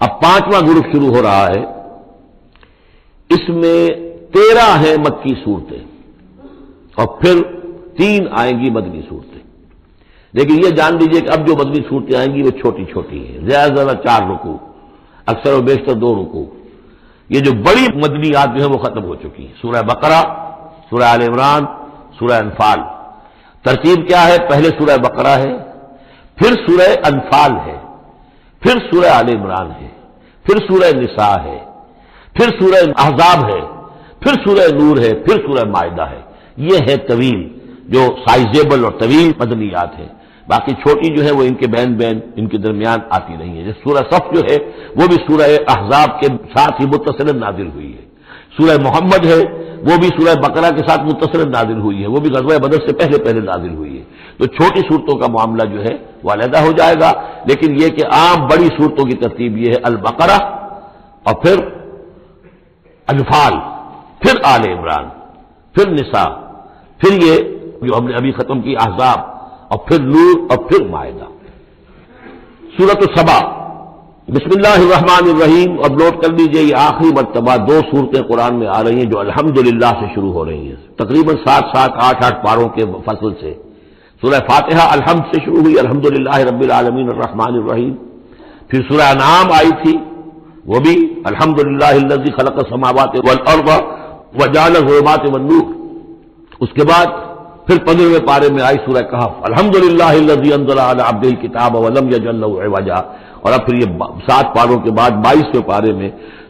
اب 5واں گروپ شروع ہو رہا ہے، اس میں 13 ہیں مکی صورتیں اور پھر 3 آئیں گی مدنی صورتیں. لیکن یہ جان لیجئے کہ اب جو مدنی صورتیں آئیں گی وہ چھوٹی چھوٹی ہیں، زیادہ سے زیادہ 4 رکوع، اکثر و بیشتر 2 رکوع. یہ جو بڑی مدنیات جو ہیں وہ ختم ہو چکی ہیں. سورہ بقرہ، سورہ آل عمران، سورہ انفال. ترتیب کیا ہے؟ پہلے سورہ بقرہ ہے، پھر سورہ انفال ہے، پھر سورہ آل عمران ہے، پھر سورہ نساء ہے، پھر سورہ احزاب ہے، پھر سورہ نور ہے، پھر سورہ مائدہ ہے. یہ ہے طویل، جو سائزیبل اور طویل مدنیات ہے. باقی چھوٹی جو ہے وہ ان کے بین ان کے درمیان آتی رہی ہے. جیسے سورہ صف جو ہے وہ بھی سورہ احزاب کے ساتھ ہی متصل نازل ہوئی ہے. سورہ محمد ہے وہ بھی سورہ بقرہ کے ساتھ متصل نازل ہوئی ہے، وہ بھی غزوہ بدر سے پہلے نازل ہوئی ہے. تو چھوٹی صورتوں کا معاملہ جو ہے وہ علیحدہ ہو جائے گا. لیکن یہ کہ عام بڑی صورتوں کی ترتیب یہ ہے: البقرہ اور پھر انفال، پھر آل عمران، پھر نساء، پھر یہ جو ہم نے ابھی ختم کی احزاب، اور پھر نور، اور پھر مائدہ. سورۃ السبا. بسم اللہ الرحمن الرحیم. اب نوٹ کر لیجئے یہ آخری مرتبہ 2 صورتیں قرآن میں آ رہی ہیں جو الحمدللہ سے شروع ہو رہی ہیں، تقریباً 7 پاروں کے فصل سے. سورہ فاتحہ الحمد سے شروع ہوئی، الحمدللہ رب العالمین الرحمن الرحیم. پھر سورہ انعام آئی تھی، وہ بھی الحمدللہ الذی خلق السماوات والارض وجعل الظلمات والنور. اس کے بعد پھر 15ویں پارے میں آئی سورہ کہف، الحمدللہ الذی انزل علی عبدہ الکتاب ولم یجعل له عوجا. اور اب پھر یہ 7 پاروں کے بعد 22ویں پارے میں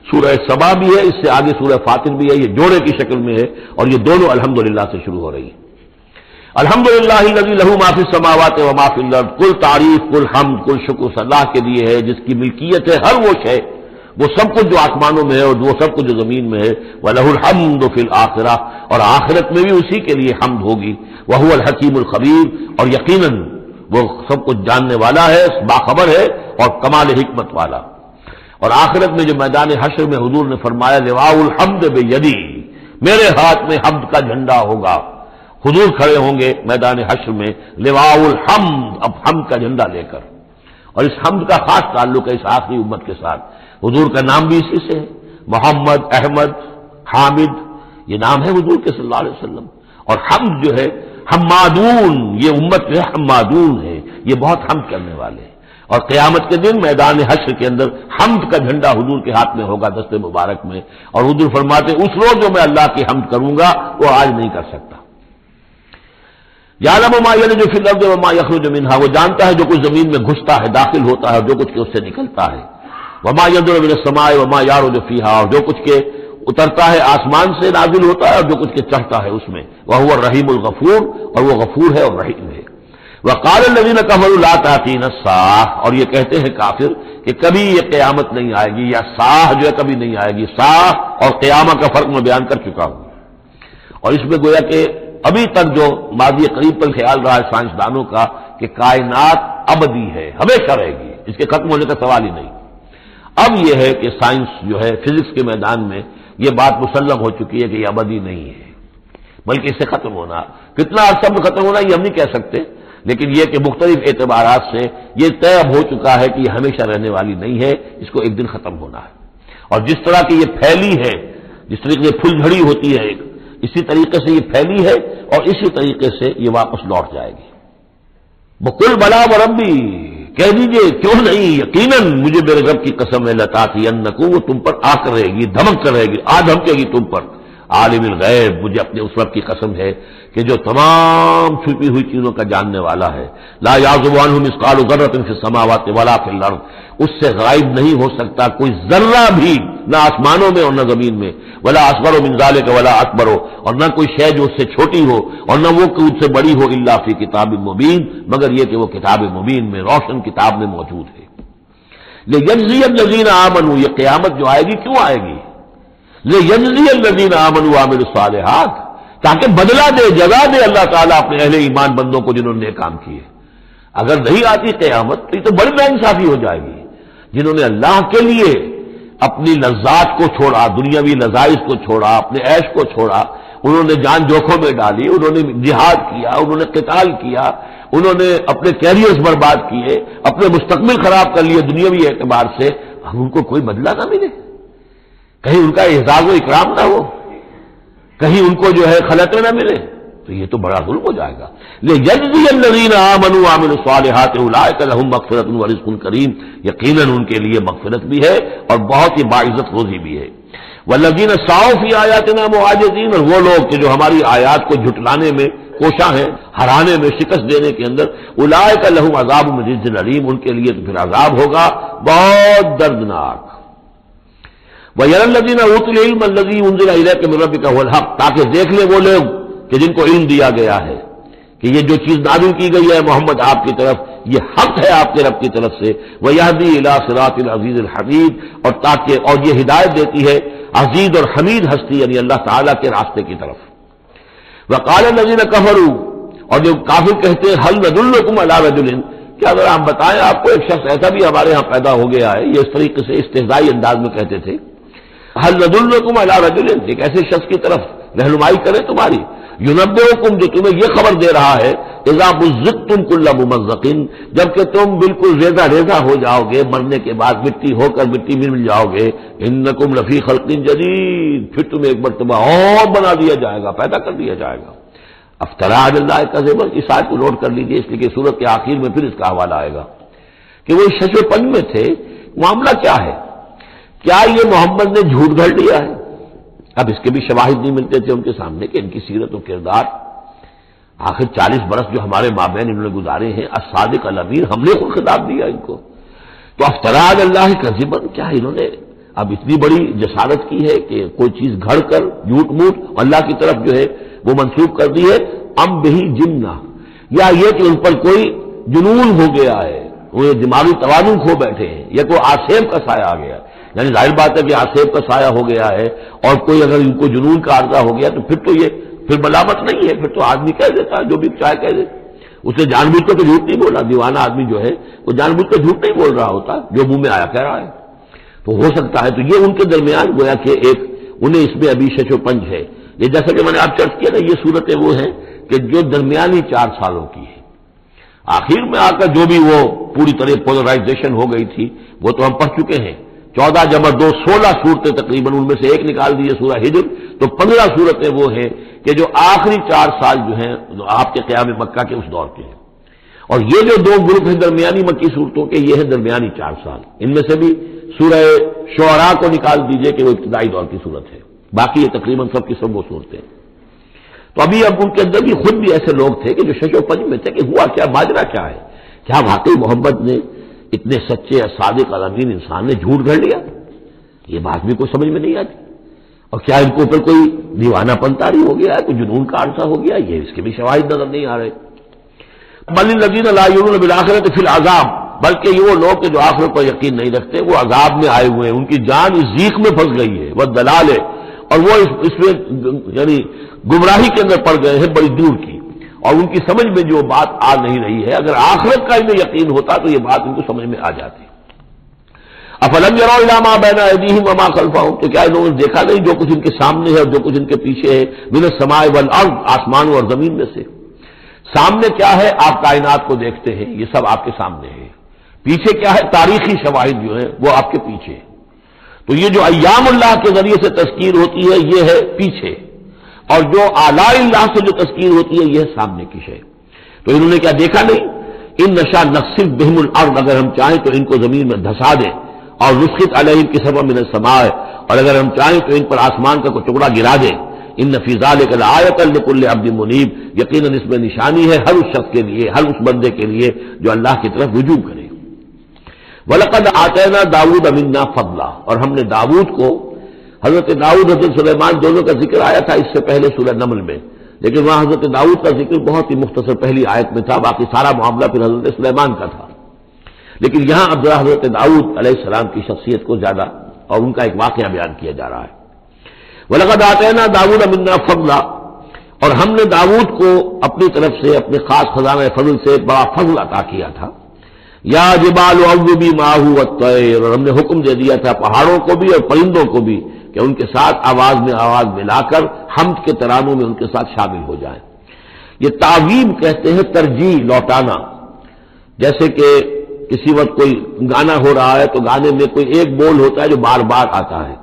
سورہ سبا بھی ہے، اس سے آگے سورہ فاطر بھی ہے، یہ جوڑے کی شکل میں ہے اور یہ دونوں الحمدللہ سے شروع ہو رہی ہیں. الحمدللہ الذی لہ ما فی السماوات و ما فی الارض. کل تعریف، کل حمد، کل شکر اللہ کے لیے ہے جس کی ملکیت ہے ہر وہ شے، وہ سب کچھ جو آسمانوں میں ہے اور وہ سب کچھ جو زمین میں ہے. وَلَهُ الْحَمْدُ فِي الْآخِرَةِ. اور آخرت میں بھی اسی کے لیے حمد ہوگی. وَهُوَ الْحَكِيمُ الْخَبِيرُ. اور یقیناً وہ سب کچھ جاننے والا ہے، باخبر ہے اور کمال حکمت والا. اور آخرت میں جو میدان حشر میں حضور نے فرمایا لواء الحمد بیدی، میرے ہاتھ میں حمد کا جھنڈا ہوگا. حضور کھڑے ہوں گے میدان حشر میں لواء الحمد، اب حمد کا جھنڈا لے کر. اور اس حمد کا خاص تعلق ہے اس آخری امت کے ساتھ. حضور کا نام بھی اسی سے ہے، محمد، احمد، حامد، یہ نام ہے حضور کے صلی اللہ علیہ وسلم. اور حمد جو ہے حمادون، یہ امت جو ہے حمادون ہے، یہ بہت حمد کرنے والے ہیں. اور قیامت کے دن میدان حشر کے اندر حمد کا جھنڈا حضور کے ہاتھ میں ہوگا، دست مبارک میں. اور حضور فرماتے اس روز جو میں اللہ کی حمد کروں گا وہ آج نہیں کر سکتا. یعلم ما یلج فی الارض وما یخرج منها. وہ جانتا ہے جو کچھ زمین میں گھستا ہے، داخل ہوتا ہے، اور جو کچھ کہ اس سے نکلتا ہے. وما ينزل من السماء وما يعرج فيها. اور جو کچھ کے اترتا ہے آسمان سے نازل ہوتا ہے اور جو کچھ کے چڑھتا ہے اس میں. وهو الرحیم الغفور. اور وہ غفور ہے اور رحیم ہے. وقال الذين كفروا لا تأتينا الساعة. اور یہ کہتے ہیں کافر کہ کبھی یہ قیامت نہیں آئے گی، یا ساعہ جو ہے کبھی نہیں آئے گی. ساعہ اور قیامت کا فرق میں بیان کر چکا ہوں. اور اس میں گویا کہ ابھی تک جو ماضی قریب پر خیال رہا ہے سائنسدانوں کا کہ کائنات ابدی ہے، ہمیشہ رہے گی، اس کے ختم ہونے کا سوال ہی نہیں. اب یہ ہے کہ سائنس جو ہے فزکس کے میدان میں یہ بات مسلم ہو چکی ہے کہ یہ ابدی نہیں ہے، بلکہ اس سے ختم ہونا. کتنا عرصہ میں ختم ہونا یہ ہم نہیں کہہ سکتے، لیکن یہ کہ مختلف اعتبارات سے یہ طے اب ہو چکا ہے کہ یہ ہمیشہ رہنے والی نہیں ہے، اس کو ایک دن ختم ہونا ہے. اور جس طرح کی یہ پھیلی ہے، جس طریقے سے پھول جھڑی ہوتی ہے ایک، اسی طریقے سے یہ پھیلی ہے اور اسی طریقے سے یہ واپس لوٹ جائے گی. بقل بلا وربی، کہہ دیجئے کیوں نہیں، یقیناً مجھے میرے رب کی قسم ہے لتاتینکم، وہ تم پر آ کر رہے گی، دھمک کر رہے گی، دھمکے گی تم پر. عالم الغیب، مجھے اپنے اس رب کی قسم ہے کہ جو تمام چھپی ہوئی چیزوں کا جاننے والا ہے. لا یعزب عنہ مثقال ذرۃ فی السماوات ولا فی الارض. اس سے غائب نہیں ہو سکتا کوئی ذرہ بھی، نہ آسمانوں میں اور نہ زمین میں. ولا اصغر من ذلک ولا اکبر. اور نہ کوئی شے جو اس سے چھوٹی ہو اور نہ وہ اس سے بڑی ہو، الا فی کتاب مبین، مگر یہ کہ وہ کتاب مبین میں، روشن کتاب میں موجود ہے. لیجزی الذین آمنوا، یہ قیامت جو آئے گی کیوں آئے گی؟ لیجزی الذین آمنوا وعملوا الصالحات، تاکہ بدلہ دے، جزا دے اللہ تعالیٰ اپنے اہل ایمان بندوں کو جنہوں نے نیک کام کیے. اگر نہیں آتی قیامت تو یہ تو بڑی بے انصافی ہو جائے گی. جنہوں نے اللہ کے لیے اپنی لذات کو چھوڑا، دنیاوی لذائذ کو چھوڑا، اپنے عیش کو چھوڑا، انہوں نے جان جوکھوں میں ڈالی، انہوں نے جہاد کیا، انہوں نے قتال کیا، انہوں نے اپنے کیریئرز برباد کیے، اپنے مستقبل خراب کر لیے دنیاوی اعتبار سے. ہم ان کو کوئی بدلہ نہ ملے، کہیں ان کا اعزاز و اکرام نہ ہو، کہیں ان کو جو ہے خلطیں نہ ملے، تو یہ تو بڑا ظلم ہو جائے گا۔ لِيَجْزِيَ الَّذِينَ آمَنُوا وَعَمِلُوا الصَّالِحَاتِ أُولَٰئِكَ لَهُم مَّغْفِرَةٌ وَرِزْقٌ كَرِيمٌ، یقیناً ان کے لیے مغفرت بھی ہے اور بہت ہی باعزت روزی بھی ہے۔ وَالَّذِينَ سَعَوْا فِي آيَاتِنَا مُعَاجِزِينَ، اور وہ لوگ کہ جو ہماری آیات کو جھٹلانے میں کوشاں ہیں، ہرانے میں، شکست دینے کے اندر، أُولَٰئِكَ لَهُمْ عَذَابٌ مِّن رِجْزٍ أَلِيمٌ، ان کے لیے تو پھر عذاب ہوگا بہت دردناک۔ وَيَرَى الَّذِينَ أُوتُوا الْعِلْمَ الَّذِي أُنزِلَ إِلَيْكَ مِن رَّبِّكَ هُوَ الْحَقُّ، تاکہ دیکھ لیں وہ لوگ کہ جن کو علم دیا گیا ہے کہ یہ جو چیز نازل کی گئی ہے محمد آپ کی طرف، یہ حق ہے آپ کے رب کی طرف سے۔ وَيَهْدِي إِلَىٰ صِرَاطِ الْعَزِيزِ الْحَمِيدِ، اور یہ ہدایت دیتی ہے عزیز اور حمید ہستی یعنی اللہ تعالیٰ کے راستے کی طرف۔ وَقَالَ الَّذِينَ كَفَرُوا، اور جو کافر کہتے ہیں هَلْ نَدُلُّكُمْ عَلَىٰ رَجُلٍ، کیا اگر ہم بتائیں آپ کو ایک شخص ایسا بھی ہمارے ہاں پیدا ہو گیا ہے، یہ اس طریقے سے استہزائی انداز میں کہتے تھے، هَلْ نَدُلُّكُمْ عَلَىٰ رَجُلٍ، ایک ایسے شخص کی طرف رہنمائی کرے تمہاری، يُنَبِّئُكُمْ، جو تمہیں یہ خبر دے رہا ہے، اذا مزقتم كل ممزق، جبکہ تم بالکل ریزہ ریزہ ہو جاؤ گے، مرنے کے بعد مٹی ہو کر مٹی میں مل جاؤ گے، انکم لفی خلق جدید، پھر تمہیں ایک مرتبہ اور بنا دیا جائے گا، پیدا کر دیا جائے گا۔ افترا علی اللہ کذبا، اس آیت کو نوٹ کر لیجیے، اس لیے کہ سورت کے آخر میں پھر اس کا حوالہ آئے گا کہ وہ شش و پنج میں تھے، معاملہ کیا ہے؟ کیا یہ محمد نے جھوٹ گھڑ لیا ہے؟ اب اس کے بھی شواہد نہیں ملتے تھے ان کے سامنے کہ ان کی سیرت و کردار، آخر 40 برس جو ہمارے مابین انہوں نے گزارے ہیں، الصادق الامین، ہم نے خود خطاب دیا ان کو، تو افترا علی اللہ کذبا، کیا انہوں نے اب اتنی بڑی جسارت کی ہے کہ کوئی چیز گھڑ کر جھوٹ موٹ اللہ کی طرف جو ہے وہ منسوب کر دی ہے؟ ام بہی جنہ، یا یہ کہ ان پر کوئی جنون ہو گیا ہے، وہ دماغی توازن کھو بیٹھے ہیں، یا کوئی آسیب کا سایہ آ گیا ہے، یعنی ظاہر بات ہے کہ آسیب کا سایہ ہو گیا ہے، اور کوئی اگر ان کو جنون کا عارضہ ہو گیا تو پھر تو یہ پھر ملامت نہیں ہے، پھر تو آدمی کہہ دیتا ہے جو بھی چاہے کہہ دے، اس نے جان بوجھ کر تو جھوٹ نہیں بولا، دیوانہ آدمی جو ہے وہ جان بوجھ کر جھوٹ نہیں بول رہا ہوتا، جو منہ میں آیا کہہ رہا ہے، تو ہو سکتا ہے تو یہ ان کے درمیان گویا کہ ایک انہیں اس میں ابھی شش و پنج ہے۔ یہ جیسا کہ میں نے آپ چرچ کیا نا، یہ صورتیں وہ ہیں کہ جو درمیانی 4 سالوں کی ہے، آخر میں آ کر جو بھی وہ پوری طرح پولرائزیشن ہو گئی تھی وہ تو ہم پڑھ چکے ہیں، 14 جمع 2 16 صورتیں تقریباً، ان میں سے ایک نکال دیجیے سورہ ہجر، تو 15 صورتیں وہ ہیں کہ جو آخری 4 سال جو ہیں آپ کے قیام مکہ کے اس دور کے ہیں، اور یہ جو 2 گروپ ہیں درمیانی مکی صورتوں کے، یہ ہے درمیانی 4 سال، ان میں سے بھی سورہ شعراء کو نکال دیجئے کہ وہ ابتدائی دور کی صورت ہے، باقی یہ تقریباً سب کی سب وہ صورتیں ہیں۔ تو ابھی اب ان کے اندر بھی خود بھی ایسے لوگ تھے کہ جو شش و پنج میں تھے کہ ہوا کیا، ماجرا کیا ہے، کیا واقعی محمد نے اتنے سچے صادق الامین انسان نے جھوٹ گھڑ لیا؟ یہ بات بھی کوئی سمجھ میں نہیں آتی، اور کیا ان کے اوپر کوئی دیوانہ پن طاری ہو گیا ہے، کوئی جنون کا عرصہ ہو گیا، یہ اس کے بھی شواہد نظر نہیں آ رہے۔ بل الذین لا یؤمنون بالآخرۃ فی العذاب، بلکہ یہ وہ لوگ کہ جو آخرت پر یقین نہیں رکھتے وہ عذاب میں آئے ہوئے ہیں، ان کی جان اس ضیق میں پھنس گئی ہے، وہ دلال ہے، اور وہ اس میں یعنی گمراہی کے اندر پڑ گئے ہیں بڑی دور کی، اور ان کی سمجھ میں جو بات آ نہیں رہی ہے، اگر آخرت کا انہیں یقین ہوتا تو یہ بات ان کو سمجھ میں آ جاتی۔ افلم یروا الی ما بین ایدیہم وما خلفہم، تو کیا انہوں نے دیکھا نہیں جو کچھ ان کے سامنے ہے اور جو کچھ ان کے پیچھے ہے، من السماء والارض، آسمانوں اور زمین میں سے۔ سامنے کیا ہے؟ آپ کائنات کو دیکھتے ہیں، یہ سب آپ کے سامنے ہے، پیچھے کیا ہے؟ تاریخی شواہد جو ہیں وہ آپ کے پیچھے ہے، تو یہ جو ایام اللہ کے ذریعے سے تذکیر ہوتی ہے یہ ہے پیچھے، اور جو آلاء اللہ سے جو تذکیر ہوتی ہے یہ ہے سامنے کی شے۔ تو انہوں نے کیا دیکھا نہیں؟ ان نشاء نخسف بہم الارض، اگر ہم چاہیں تو ان کو زمین میں دھسا دیں، اور نسقط علیہم کسفا من السماء، اور اگر ہم چاہیں تو ان پر آسمان کا کوئی ٹکڑا گرا دیں۔ ان فی ذلک لآیۃ لکل عبد منیب، یقیناً اس میں نشانی ہے ہر اس شخص کے لیے، ہر اس بندے کے لیے جو اللہ کی طرف رجوع کرے۔ وَلَقَدْ آتَيْنَا دَاوُودَ مِنَّا فَضْلًا، اور ہم نے داؤد کو، حضرت داؤد حضرت سلیمان دونوں کا ذکر آیا تھا اس سے پہلے سورہ نمل میں، لیکن وہاں حضرت داؤد کا ذکر بہت ہی مختصر پہلی آیت میں تھا، باقی سارا معاملہ پھر حضرت سلیمان کا تھا، لیکن یہاں اب ذرا حضرت داؤد علیہ السلام کی شخصیت کو زیادہ اور ان کا ایک واقعہ بیان کیا جا رہا ہے۔ وَلَقَدْ آتَيْنَا دَاوُودَ مِنَّا فَضْلًا، اور ہم نے داؤد کو اپنی طرف سے اپنے خاص خزانہ فضل سے بڑا فضل عطا کیا تھا۔ یا جبال اوبی معہ والطیر، اور ہم نے حکم دے دیا تھا پہاڑوں کو بھی اور پرندوں کو بھی کہ ان کے ساتھ آواز میں آواز ملا کر حمد کے ترانوں میں ان کے ساتھ شامل ہو جائیں۔ یہ تعویب کہتے ہیں ترجیح، لوٹانا، جیسے کہ کسی وقت کوئی گانا ہو رہا ہے تو گانے میں کوئی ایک بول ہوتا ہے جو بار بار آتا ہے،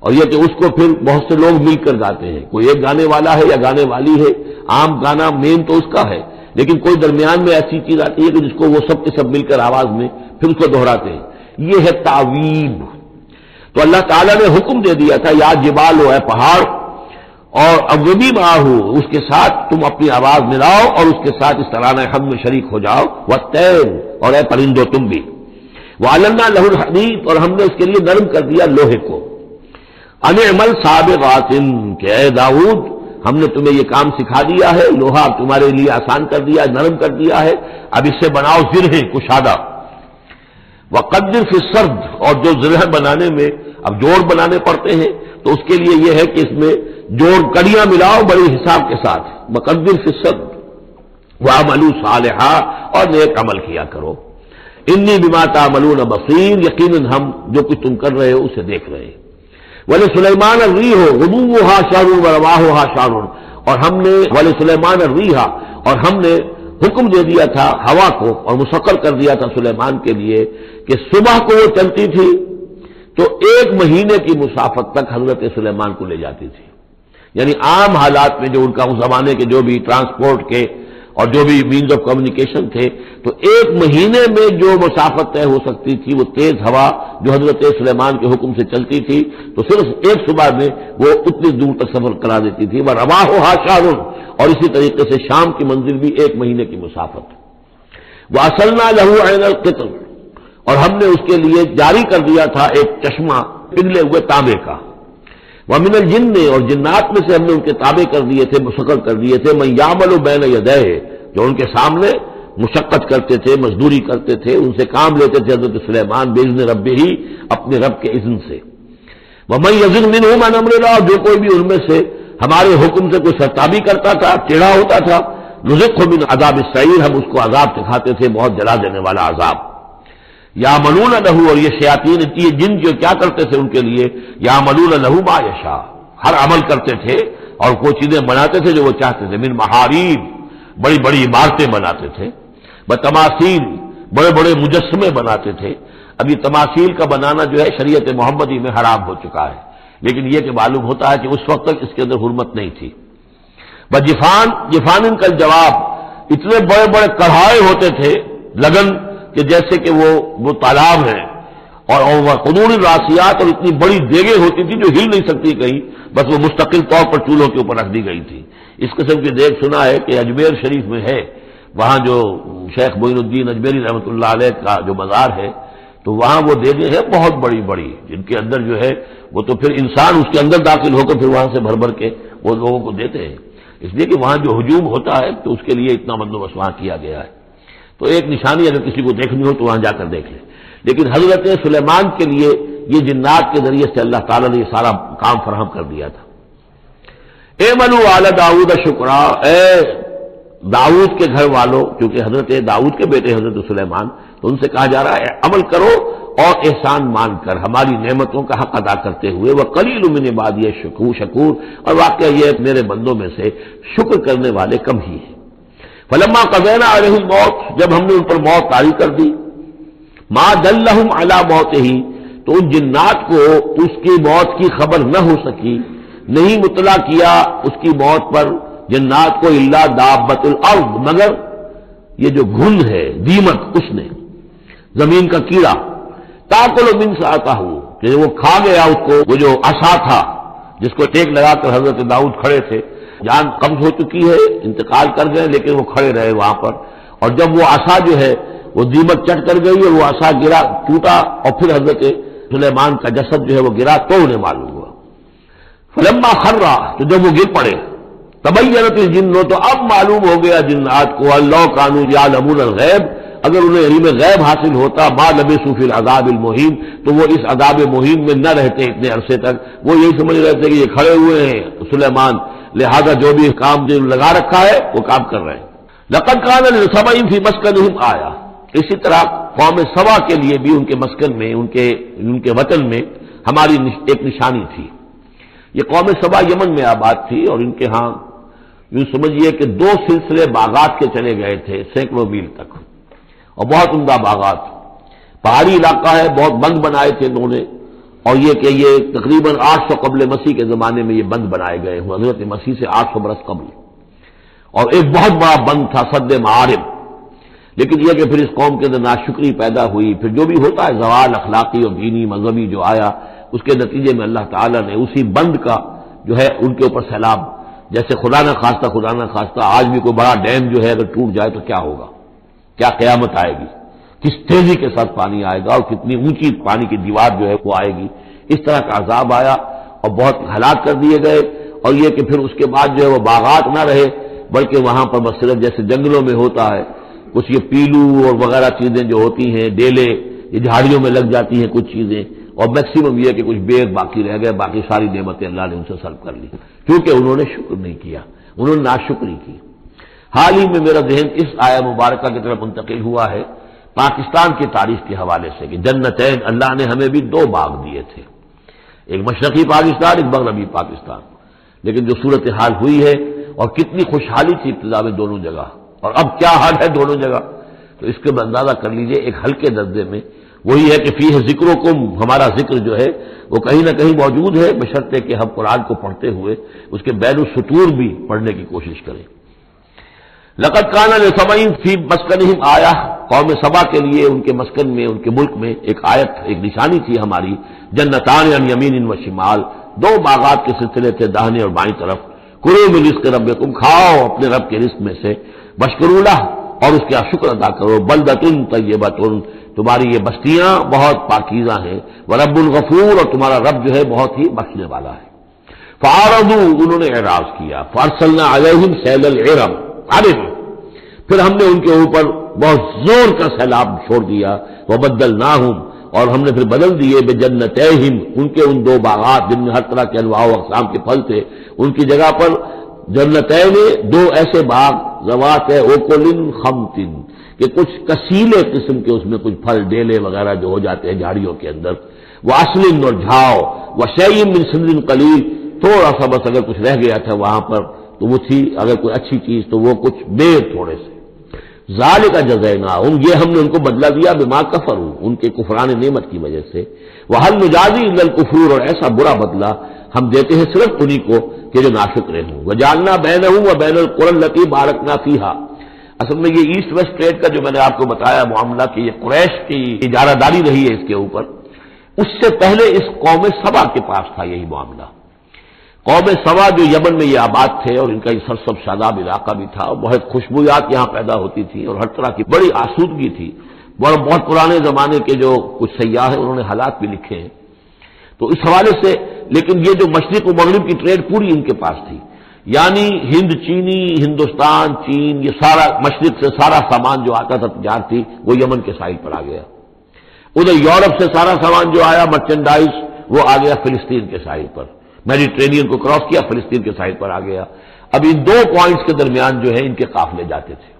اور یہ کہ اس کو پھر بہت سے لوگ مل کر گاتے ہیں، کوئی ایک گانے والا ہے یا گانے والی ہے، عام گانا مین تو اس کا ہے، لیکن کوئی درمیان میں ایسی چیز آتی ہے کہ جس کو وہ سب کے سب مل کر آواز میں پھر اس کو دہراتے ہیں، یہ ہے تعویب۔ تو اللہ تعالیٰ نے حکم دے دیا تھا یا جبال ہو اے پہاڑ، اور اوبی ماہو اس کے ساتھ تم اپنی آواز ملاؤ اور اس کے ساتھ اس ترانہ حمد میں شریک ہو جاؤ، والطیر اور اے پرندو تم بھی، وَعَلَنَّا لَهُ الْحَدِيدَ اور ہم نے اس کے لیے نرم کر دیا لوہے کو، ان اعمل سابغات کہ اے داؤد ہم نے تمہیں یہ کام سکھا دیا ہے، لوہا تمہارے لیے آسان کر دیا، نرم کر دیا ہے، اب اس سے بناؤ زرہیں کشادہ، وقدر فی السرد اور جو زرہ بنانے میں اب جوڑ بنانے پڑتے ہیں تو اس کے لیے یہ ہے کہ اس میں جوڑ کڑیاں ملاؤ بڑے حساب کے ساتھ، وقدر فی السرد وَعَمَلُوا صَالِحًا اور نیک عمل کیا کرو، انی بما تعملون بصیر یقیناً ہم جو کچھ تم کر رہے ہو اسے دیکھ رہے ہیں، وَلِسُلَيْمَانَ الرِّيحُ غُدُوُّهَا شَهْرٌ وَرَوَاحُهَا شَهْرٌ اور ہم نے وَلِسُلَيْمَانَ الرِّيحَ اور ہم نے حکم دے دیا تھا ہوا کو اور مسخر کر دیا تھا سلیمان کے لیے کہ صبح کو وہ چلتی تھی تو 1 مہینے کی مسافت تک حضرت سلیمان کو لے جاتی تھی، یعنی عام حالات میں جو ان کا اس زمانے کے جو بھی ٹرانسپورٹ کے اور جو بھی مینز آف کمیونیکیشن تھے تو 1 مہینے میں جو مسافت طے ہو سکتی تھی وہ تیز ہوا جو حضرت سلیمان کے حکم سے چلتی تھی تو صرف ایک صبح میں وہ اتنی دور تک سفر کرا دیتی تھی، وَرَوَاحُهَا شَهْرٌ اور اسی طریقے سے شام کی منزل بھی 1 مہینے کی مسافت، وَأَصَلْنَا لَهُ عَيْنَ الْقِطْرِ اور ہم نے اس کے لیے جاری کر دیا تھا ایک چشمہ پگھلے ہوئے تانبے کا، وَمِنَ الْجِنِّ اور جنات میں سے ہم نے ان کے تابع کر دیے تھے، مسخر کر دیے تھے، مَن يَعْمَلُ بَيْنَ يَدَيْهِ جو ان کے سامنے مشقت کرتے تھے، مزدوری کرتے تھے، ان سے کام لیتے تھے حضرت سلیمان بِإِذْنِ رَبِّهِ اپنے رب کے اذن سے، وَمَن يَزِغْ مِنْهُمْ عَنْ أَمْرِ اللَّهِ جو کوئی بھی ان میں سے ہمارے حکم سے کوئی سرتابی کرتا تھا، ٹیڑھا ہوتا تھا، نُذِقْهُ مِنْ عَذَابِ السَّعِيرِ ہم اس کو عذاب سکھاتے تھے، بہت جلا دینے والا عذاب، یعملون لہ اور یہ شیاطین یہ جن جو کیا کرتے تھے ان کے لیے، یعملون لہ ما یشاء ہر عمل کرتے تھے اور وہ چیزیں بناتے تھے جو وہ چاہتے تھے، من محاریب بڑی بڑی عمارتیں بناتے تھے، بتماثیل بڑے بڑے مجسمے بناتے تھے۔ اب یہ تماثیل کا بنانا جو ہے شریعت محمدی میں حرام ہو چکا ہے، لیکن یہ کہ معلوم ہوتا ہے کہ اس وقت تک اس کے اندر حرمت نہیں تھی۔ جفان کا جواب اتنے بڑے بڑے کڑھائے ہوتے تھے لگن کہ جیسے کہ وہ تالاب ہیں، اور قدور الراسیات اور اتنی بڑی دیگیں ہوتی تھی جو ہل نہیں سکتی کہیں، بس وہ مستقل طور پر چولہوں کے اوپر رکھ دی گئی تھی۔ اس قسم کی دیگ سنا ہے کہ اجمیر شریف میں ہے، وہاں جو شیخ معین الدین اجمیری رحمۃ اللہ علیہ کا جو مزار ہے تو وہاں وہ دیگیں ہیں بہت بڑی بڑی، جن کے اندر جو ہے وہ تو پھر انسان اس کے اندر داخل ہو کر پھر وہاں سے بھر بھر کے وہ لوگوں کو دیتے ہیں، اس لیے کہ وہاں جو ہجوم ہوتا ہے تو اس کے لیے اتنا بندوبست وہاں کیا گیا ہے۔ تو ایک نشانی اگر کسی کو دیکھنی ہو تو وہاں جا کر دیکھ لیں، لیکن حضرت سلیمان کے لیے یہ جنات کے ذریعے سے اللہ تعالیٰ نے یہ سارا کام فراہم کر دیا تھا۔ اعملوا آل داؤد شکرا اے داؤد کے گھر والوں، کیونکہ حضرت داؤد کے بیٹے حضرت سلیمان، تو ان سے کہا جا رہا ہے عمل کرو اور احسان مان کر ہماری نعمتوں کا حق ادا کرتے ہوئے، وقلیل من عبادی شکور اور واقعہ یہ میرے بندوں میں سے شکر کرنے والے کم ہی ہیں۔ فلما قضینا علیہ الموت جب ہم نے ان پر موت طاری کر دی، ما دلہم علی موتہ تو ان جنات کو اس کی موت کی خبر نہ ہو سکی، نہیں مطلع کیا اس کی موت پر جنات کو، الا دابۃ الارض مگر یہ جو گھن ہے دیمک، اس نے زمین کا کیڑا، تاکل من ساعتہ کہ وہ کھا گیا اس کو، وہ جو عصا تھا جس کو ٹیک لگا کر حضرت داؤد کھڑے تھے، جان قبض ہو چکی ہے، انتقال کر گئے لیکن وہ کھڑے رہے وہاں پر، اور جب وہ عصا جو ہے وہ دیمک چٹ کر گئی اور وہ عصا گرا ٹوٹا اور پھر حضرت سلیمان کا جسد جو ہے وہ گرا تو انہیں معلوم ہوا۔ فلما خرّا تو جب وہ گر پڑے، تبینت الجن تو اب معلوم ہو گیا جنات کو، اللہ کانوا یعلمون الغیب اگر انہیں علم غیب حاصل ہوتا، ما لبثوا فی العذاب المہین تو وہ اس عذاب مہین میں نہ رہتے اتنے عرصے تک، وہ یہی سمجھ رہے تھے کہ یہ کھڑے ہوئے ہیں سلیمان، لہذا جو بھی کام جو لگا رکھا ہے وہ کام کر رہے ہیں۔ لقد کان لسبع فی مسکنہم آیہ اسی طرح قوم سبا کے لیے بھی ان کے مسکن میں ان کے وطن میں ہماری ایک نشانی تھی۔ یہ قوم سبا یمن میں آباد تھی اور ان کے ہاں یوں سمجھیے کہ 2 سلسلے باغات کے چلے گئے تھے سینکڑوں میل تک، اور بہت عمدہ باغات، پہاڑی علاقہ ہے، بہت بند بنائے تھے انہوں نے، اور یہ کہ یہ تقریباً 800 قبل مسیح کے زمانے میں یہ بند بنائے گئے ہوں، حضرت مسیح سے 800 برس قبل، اور ایک بہت بڑا بند تھا سد معارب۔ لیکن یہ کہ پھر اس قوم کے اندر ناشکری پیدا ہوئی، پھر جو بھی ہوتا ہے زوال اخلاقی اور دینی مذہبی جو آیا، اس کے نتیجے میں اللہ تعالیٰ نے اسی بند کا جو ہے ان کے اوپر سیلاب، جیسے خدا نہ خواستہ آج بھی کوئی بڑا ڈیم جو ہے اگر ٹوٹ جائے تو کیا ہوگا، کیا قیامت آئے گی، کس تیزی کے ساتھ پانی آئے گا اور کتنی اونچی پانی کی دیوار جو ہے وہ آئے گی، اس طرح کا عذاب آیا اور بہت ہلاک کر دیے گئے۔ اور یہ کہ پھر اس کے بعد جو ہے وہ باغات نہ رہے، بلکہ وہاں پر بس صرف جیسے جنگلوں میں ہوتا ہے کچھ یہ پیلو اور وغیرہ چیزیں جو ہوتی ہیں، ڈیلے، یہ جھاڑیوں میں لگ جاتی ہیں کچھ چیزیں، اور میکسیمم یہ کہ کچھ بیگ باقی رہ گئے، باقی ساری نعمتیں اللہ نے ان سے سلب کر لی، کیونکہ انہوں نے شکر نہیں کیا، انہوں نے ناشکری کی۔ حال ہی میں میرا ذہن اس آیہ مبارکہ کی طرف منتقل ہوا ہے پاکستان کی تاریخ کے حوالے سے کہ جنتین، اللہ نے ہمیں بھی 2 باغ دیے تھے، ایک مشرقی پاکستان، ایک مغربی پاکستان، لیکن جو صورتحال ہوئی ہے اور کتنی خوشحالی تھی ابتدا میں دونوں جگہ، اور اب کیا حال ہے دونوں جگہ، تو اس کے اندازہ کر لیجئے ایک ہلکے درجے میں وہی ہے کہ فیہ ذکرکم، ہمارا ذکر جو ہے وہ کہیں نہ کہیں موجود ہے، بشرطے کہ ہم قرآن کو پڑھتے ہوئے اس کے بین السطور بھی پڑھنے کی کوشش کریں۔ لقد کان لسبع فی مسکنہم آیہ، قوم سبا کے لیے ان کے مسکن میں، ان کے ملک میں ایک آیت، ایک نشانی تھی ہماری، جنتان عن یمین و شمال، 2 باغات کے سلسلے تھے داہنے اور بائیں طرف، کلوا من رزق ربکم، کھاؤ اپنے رب کے رزق میں سے، واشکروا لہ، اور اس کا شکر ادا کرو، بلدۃ طیبۃ، تمہاری یہ بستیاں بہت پاکیزہ ہیں، ورب الغفور، اور تمہارا رب جو ہے بہت ہی بخشنے والا ہے۔ فاعرضوا، انہوں نے اعراض کیا، فارسلنا علیہم سیل العرم، پھر ہم نے ان کے اوپر بہت زور کا سیلاب چھوڑ دیا، وبدلناہم، اور ہم نے پھر بدل دیے بجنتیہم، ان کے ان 2 باغات جن میں ہر طرح کے انواع و اقسام کے پھل تھے، ان کی جگہ پر جنتین، 2 ایسے باغ، ذوات اوکل خمط، کہ کچھ کسیلے قسم کے اس میں کچھ پھل ڈیلے وغیرہ جو ہو جاتے ہیں جھاڑیوں کے اندر، واصل اور جھاؤ، وشیء من سدر قلیل، تھوڑا سا بس اگر کچھ رہ گیا تھا وہاں پر تو وہ تھی اگر کوئی اچھی چیز تو وہ کچھ بیر تھوڑے سے، ذالک جزیناہم، یہ ہم نے ان کو بدلہ دیا بما کفروا، ان کے کفران نعمت کی وجہ سے، وہل نجازی الا الکفور، اور ایسا برا بدلہ ہم دیتے ہیں صرف انہی کو کہ جو ناشکرے ہوں، وجعلنا بینہم وبین القری التی بارکنا فیہا، اصل میں یہ ایسٹ ویسٹ ٹریڈ کا جو میں نے آپ کو بتایا معاملہ کہ یہ قریش کی اجارہ داری رہی ہے اس کے اوپر، اس سے پہلے اس قوم سبا کے پاس تھا یہی معاملہ۔ قوم سبا جو یمن میں یہ آباد تھے اور ان کا یہ سرسب شاداب علاقہ بھی تھا، بہت خوشبویات یہاں پیدا ہوتی تھی اور ہر طرح کی بڑی آسودگی تھی، بہت پرانے زمانے کے جو کچھ سیاح ہیں انہوں نے حالات بھی لکھے ہیں، تو اس حوالے سے لیکن یہ جو مشرق و مغرب کی ٹریڈ پوری ان کے پاس تھی، یعنی ہند چینی، ہندوستان چین، یہ سارا مشرق سے سارا سامان جو آتا تھا تجارتی وہ یمن کے ساحل پر آ گیا، ادھر یورپ سے سارا سامان جو آیا مرچنڈائز وہ آ گیا فلسطین کے ساحل پر، میڈیٹرینین کو کراس کیا فلسطین کے ساحل پر آ گیا۔ اب ان 2 پوائنٹس کے درمیان جو ہے ان کے قافلے جاتے تھے،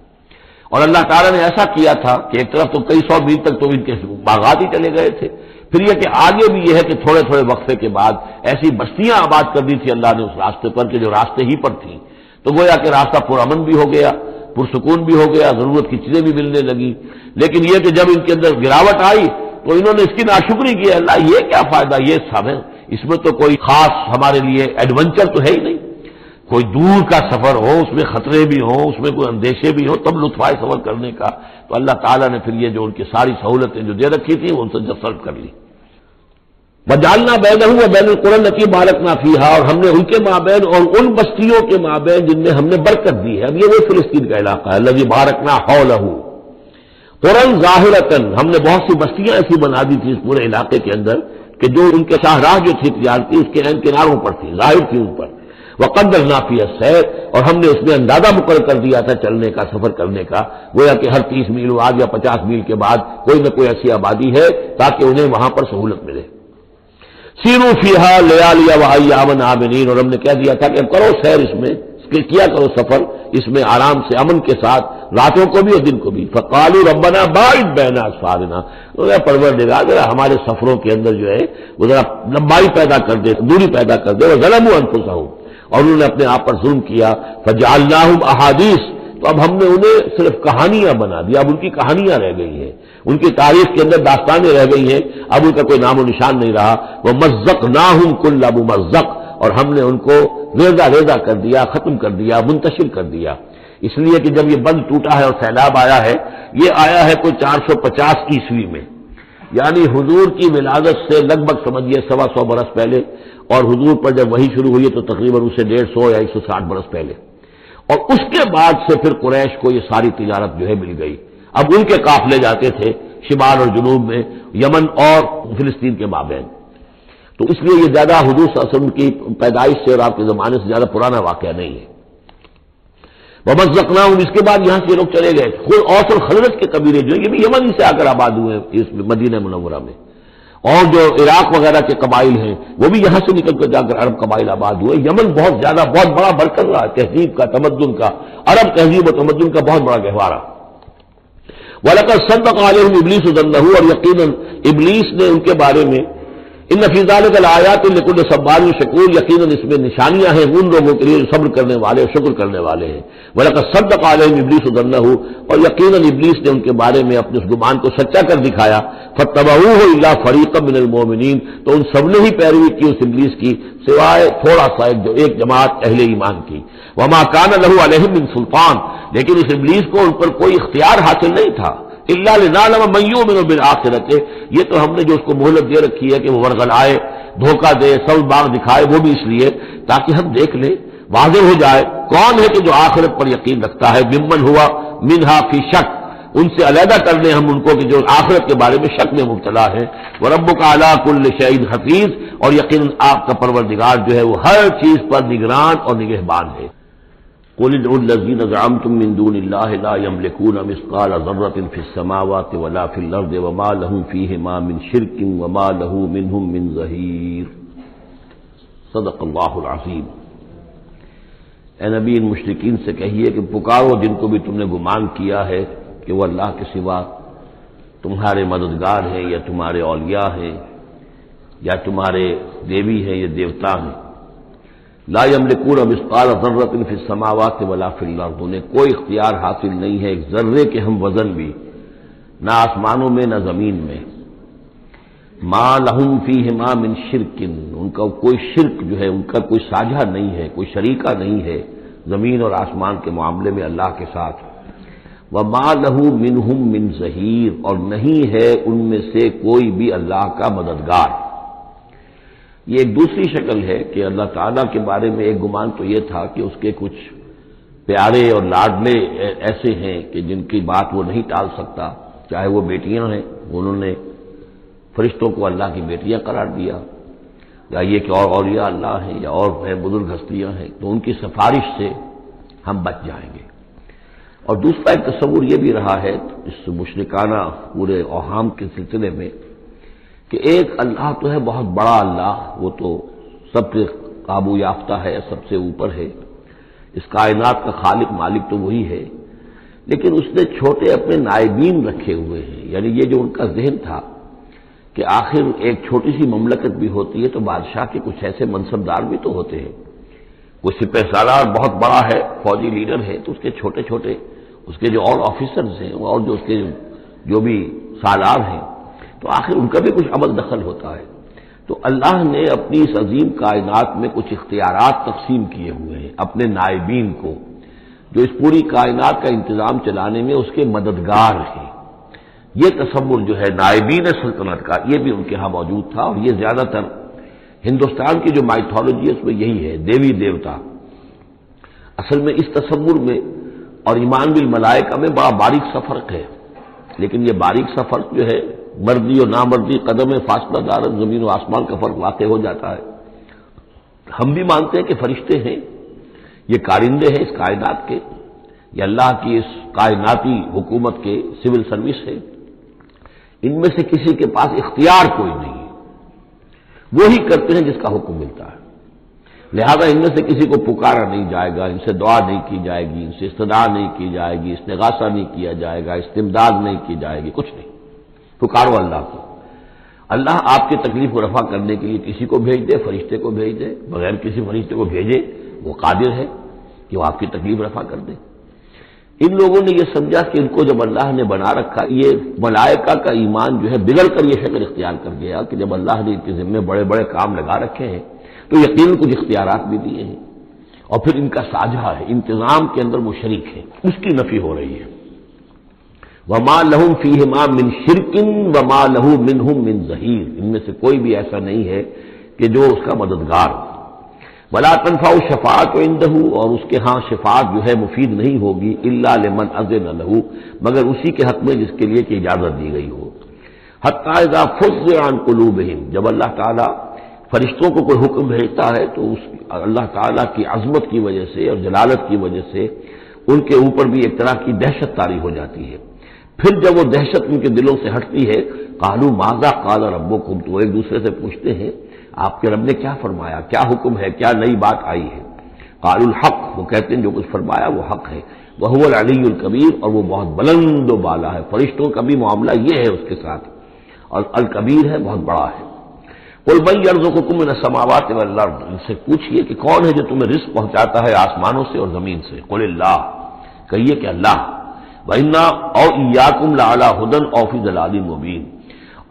اور اللہ تعالیٰ نے ایسا کیا تھا کہ ایک طرف تو کئی 100 میل تک تو ان کے باغات ہی چلے گئے تھے، پھر یہ کہ آگے بھی یہ ہے کہ تھوڑے تھوڑے وقفے کے بعد ایسی بستیاں آباد کر دی تھی اللہ نے اس راستے پر کہ جو راستے ہی پر تھیں، تو گویا کہ راستہ پرامن بھی ہو گیا، پرسکون بھی ہو گیا، ضرورت کی چیزیں بھی ملنے لگی، لیکن یہ کہ جب ان کے اندر گراوٹ آئی تو انہوں نے اس کی ناشکری کی، اللہ یہ کیا فائدہ، یہ سب ہے، اس میں تو کوئی خاص ہمارے لیے ایڈونچر تو ہے ہی نہیں، کوئی دور کا سفر ہو اس میں خطرے بھی ہوں، اس میں کوئی اندیشے بھی ہوں، تب لطف آئے سفر کرنے کا، تو اللہ تعالیٰ نے پھر یہ جو ان کی ساری سہولتیں جو دے رکھی تھیں وہ ان سے سلب کر لی۔ وجعلنا بینہم وبین القری التی بارکنا فیہا، اور ہم نے ان کے مابین اور ان بستیوں کے مابین جن میں ہم نے برکت دی ہے، اب یہ وہ فلسطین کا علاقہ ہے، الذی بارکنا حولہ، قرى ظاہرۃ، ہم نے بہت سی بستیاں ایسی بنا دی تھی اس پورے علاقے کے اندر کہ جو ان کے شاہراہ جو تھی تجارتی اس کے عین کناروں پر تھی، ظاہر تھی ان پر، وقدرنا فیہا السیر، اور ہم نے اس میں اندازہ مقرر کر دیا تھا چلنے کا، سفر کرنے کا، گویا کہ ہر 30 میل بعد یا 50 میل کے بعد کوئی نہ کوئی ایسی آبادی ہے تاکہ انہیں وہاں پر سہولت ملے۔ سیروا فیہا لیالی وایاما آمنین، اور ہم نے کہہ دیا تھا کہ اب کرو سیر اس میں، کیا کرو سفر اس میں آرام سے امن کے ساتھ، راتوں کو بھی اور دن کو بھی۔ فقالوا ربنا باعد بین اسفارنا، پروردگار ذرا ہمارے سفروں کے اندر جو ہے وہ ذرا لمبائی پیدا کر دے، دوری پیدا کر دے، وظلموا انفسہم، اور انہوں نے اپنے آپ پر ظلم کیا، فجعلناہم احادیث، تو اب ہم نے انہیں صرف کہانیاں بنا دیا، اب ان کی کہانیاں رہ گئی ہیں، ان کی تاریخ کے اندر داستانیں رہ گئی ہیں، اب ان کا کوئی نام و نشان نہیں رہا۔ وَمَزَّقْنَاهُمْ كُلَّ مُمَزَّقٍ، اور ہم نے ان کو ریزہ ریزہ کر دیا، ختم کر دیا، منتشر کر دیا۔ اس لیے کہ جب یہ بند ٹوٹا ہے اور سیلاب آیا ہے، یہ آیا ہے کوئی 450 عیسوی میں، یعنی حضور کی ولادت سے لگ بھگ سمجھیے 125 برس پہلے، اور حضور پر جب وحی شروع ہوئی تو تقریباً اسے 150 یا 160 برس پہلے، اور اس کے بعد سے پھر قریش کو یہ ساری تجارت جو ہے مل گئی۔ اب ان کے قافلے جاتے تھے شمال اور جنوب میں، یمن اور فلسطین کے مابین، تو اس لیے یہ زیادہ حضور صلی اللہ علیہ وسلم کی پیدائش سے اور آپ کے زمانے سے زیادہ پرانا واقعہ نہیں ہے۔ وَمَزَّقْنَاهُمْ، اس کے بعد یہاں سے یہ لوگ چلے گئے، خود اوس اور خزرج کے قبیلے جو ہیں یہ بھی یمن ہی سے آ کر آباد ہوئے ہیں اس مدینہ منورہ میں، اور جو عراق وغیرہ کے قبائل ہیں وہ بھی یہاں سے نکل کر جا کر عرب قبائل آباد ہوئے۔ یمن بہت زیادہ بہت بڑا برکت رہا تہذیب کا، تمدن کا، عرب تہذیب و تمدن کا بہت بڑا گہوارہ۔ وَلَقَدْ صَدَّقَ عَلَيْهِمْ إِبْلِيسُ ظَنَّهُ، اور یقیناً ابلیس نے ان کے بارے میں، ان فی ذلک لآیات لکل صبار شکور، یقیناً اس میں نشانیاں ہیں ان لوگوں کے لیے جو صبر کرنے والے اور شکر کرنے والے ہیں۔ وَلَقَدْ صَدَّقَ عَلَيْهِمْ إِبْلِيسُ ظَنَّهُ، اور یقیناً ابلیس نے ان کے بارے میں اپنے اس گمان کو سچا کر دکھایا۔ فَاتَّبَعُوهُ إِلَّا فَرِيقًا مِّنَ الْمُؤْمِنِينَ، تو ان سب نے ہی پیروی کی اس ابلیس کی سوائے تھوڑا سا ایک جماعت اہل ایمان کی۔ وَمَا كَانَ لَهُ عَلَيْهِم مِّن سُلْطَان، لیکن اس ابلیس کو ان پر کوئی اختیار حاصل نہیں تھا۔ الا لنعلم من یؤمن بالآخرۃ، یہ تو ہم نے جو اس کو مہلت دے رکھی ہے کہ وہ ورغلائے، دھوکہ دے، سب باغ دکھائے، وہ بھی اس لیے تاکہ ہم دیکھ لیں، واضح ہو جائے کون ہے کہ جو آخرت پر یقین رکھتا ہے، ممن ہوا منہا فی شک، ان سے علیحدہ کر دیں ہم ان کو کہ جو آخرت کے بارے میں شک میں مبتلا ہے۔ وربک علی کل شیء حفیظ، اور یقیناً آپ کا پروردگار جو ہے وہ ہر چیز پر نگران اور نگہبان ہے۔ قل ادعوا الذین زعمتم من دون اللہ لا یملکون مثقال ذرۃ فی السماوات ولا فی الارض وما لهم فیہما من شرک وما له منهم من ظہیر۔ صدق اللہ العظیم۔ اے نبی، ان مشرکین سے کہیے کہ پکارو جن کو بھی تم نے گمان کیا ہے کہ وہ اللہ کے سوا تمہارے مددگار ہیں یا تمہارے اولیاء ہیں یا تمہارے دیوی ہیں یا دیوتا ہیں۔ لا یملکون مثقال ذرۃ فی السماوات ولا فی الارض، انہیں کوئی اختیار حاصل نہیں ہے ایک ذرے کے ہم وزن بھی، نہ آسمانوں میں نہ زمین میں۔ ما لہم فیہما من شرک، ان کا کوئی شرک جو ہے ان کا کوئی ساجھا نہیں ہے، کوئی شریکہ نہیں ہے زمین اور آسمان کے معاملے میں اللہ کے ساتھ۔ وما لہ منہم من ظہیر، اور نہیں ہے ان میں سے کوئی بھی اللہ کا مددگار۔ یہ ایک دوسری شکل ہے کہ اللہ تعالیٰ کے بارے میں ایک گمان تو یہ تھا کہ اس کے کچھ پیارے اور لاڈلے ایسے ہیں کہ جن کی بات وہ نہیں ٹال سکتا، چاہے وہ بیٹیاں ہیں، انہوں نے فرشتوں کو اللہ کی بیٹیاں قرار دیا، یا یہ کہ اور اولیاء اللہ ہیں یا اور ہیں بزرگ ہستیاں ہیں، تو ان کی سفارش سے ہم بچ جائیں گے۔ اور دوسرا ایک تصور یہ بھی رہا ہے اس مشرکانہ پورے اوہام کے سلسلے میں کہ ایک اللہ تو ہے بہت بڑا اللہ، وہ تو سب سے قابو یافتہ ہے، سب سے اوپر ہے، اس کائنات کا خالق مالک تو وہی ہے، لیکن اس نے چھوٹے اپنے نائبین رکھے ہوئے ہیں۔ یعنی یہ جو ان کا ذہن تھا کہ آخر ایک چھوٹی سی مملکت بھی ہوتی ہے تو بادشاہ کے کچھ ایسے منصبدار بھی تو ہوتے ہیں، وہ سپہ سالار بہت بڑا ہے، فوجی لیڈر ہے، تو اس کے چھوٹے چھوٹے اس کے جو اور آفیسرز ہیں اور جو اس کے جو بھی سالار ہیں، تو آخر ان کا بھی کچھ عمل دخل ہوتا ہے۔ تو اللہ نے اپنی اس عظیم کائنات میں کچھ اختیارات تقسیم کیے ہوئے ہیں اپنے نائبین کو، جو اس پوری کائنات کا انتظام چلانے میں اس کے مددگار ہیں۔ یہ تصور جو ہے نائبین سلطنت کا، یہ بھی ان کے ہاں موجود تھا، اور یہ زیادہ تر ہندوستان کی جو مائتھولوجی ہے اس میں یہی ہے، دیوی دیوتا۔ اصل میں اس تصور میں اور ایمان بالملائکہ میں بڑا باریک سا فرق ہے، لیکن یہ باریک سا فرق جو ہے مردی اور نامردی، قدم فاصلہ دارت زمین و آسمان کا فرق واقع ہو جاتا ہے۔ ہم بھی مانتے ہیں کہ فرشتے ہیں، یہ کارندے ہیں اس کائنات کے، یہ اللہ کی اس کائناتی حکومت کے سول سروس ہے، ان میں سے کسی کے پاس اختیار کوئی نہیں ہے، وہی کرتے ہیں جس کا حکم ملتا ہے، لہذا ان میں سے کسی کو پکارا نہیں جائے گا، ان سے دعا نہیں کی جائے گی، ان سے استدعا نہیں کی جائے گی، استغاثہ نہیں کیا جائے گا، استمداد نہیں کی جائے گی، کچھ نہیں، پکارو اللہ کو۔ اللہ آپ کی تکلیف کو رفع کرنے کے لیے کسی کو بھیج دے، فرشتے کو بھیج دے، بغیر کسی فرشتے کو بھیجے وہ قادر ہے کہ وہ آپ کی تکلیف رفع کر دے۔ ان لوگوں نے یہ سمجھا کہ ان کو جب اللہ نے بنا رکھا، یہ ملائکہ کا ایمان جو ہے بگڑ کر یہ شکل اختیار کر گیا کہ جب اللہ نے ان کے ذمے بڑے بڑے کام لگا رکھے ہیں تو یقیناً کچھ اختیارات بھی دیے ہیں، اور پھر ان کا ساجھا ہے، انتظام کے اندر وہ شریک ہے، اس کی نفی ہو رہی ہے۔ وما لهم فیہما من شرک وما له منہم من ظہیر، ان میں سے کوئی بھی ایسا نہیں ہے کہ جو اس کا مددگار ہو۔ ولا تنفع الشفاعۃ عنده، اور اس کے ہاں شفاعت جو ہے مفید نہیں ہوگی الا لمن اذن له، مگر اسی کے حق میں جس کے لیے کہ اجازت دی گئی ہو۔ حتی اذا فزع عن قلوبہم، جب اللہ تعالیٰ فرشتوں کو کوئی حکم بھیجتا ہے تو اس اللہ تعالیٰ کی عظمت کی وجہ سے اور جلالت کی وجہ سے ان کے اوپر بھی ایک طرح کی دہشت طاری ہو جاتی ہے۔ پھر جب وہ دہشت ان کے دلوں سے ہٹتی ہے، قالوا ماذا قال ربکم، تو ایک دوسرے سے پوچھتے ہیں آپ کے رب نے کیا فرمایا، کیا حکم ہے، کیا نئی بات آئی ہے۔ قالوا الحق، وہ کہتے ہیں جو کچھ فرمایا وہ حق ہے، وهو العلی الکبیر، اور وہ بہت بلند و بالا ہے، فرشتوں کا بھی معاملہ یہ ہے اس کے ساتھ، اور الکبیر ہے، بہت بڑا ہے۔ قل من یرزقکم من السماوات والارض، ان سے پوچھئے کہ کون ہے جو تمہیں رزق پہنچاتا ہے آسمانوں سے اور زمین سے۔ قل اللہ، کہیے کہ اللہ۔ وَإِنَّا أَوْ إِيَّاكُمْ لَعَلَىٰ هُدًى أَوْ فِي ضَلَالٍ مُّبِينٍ،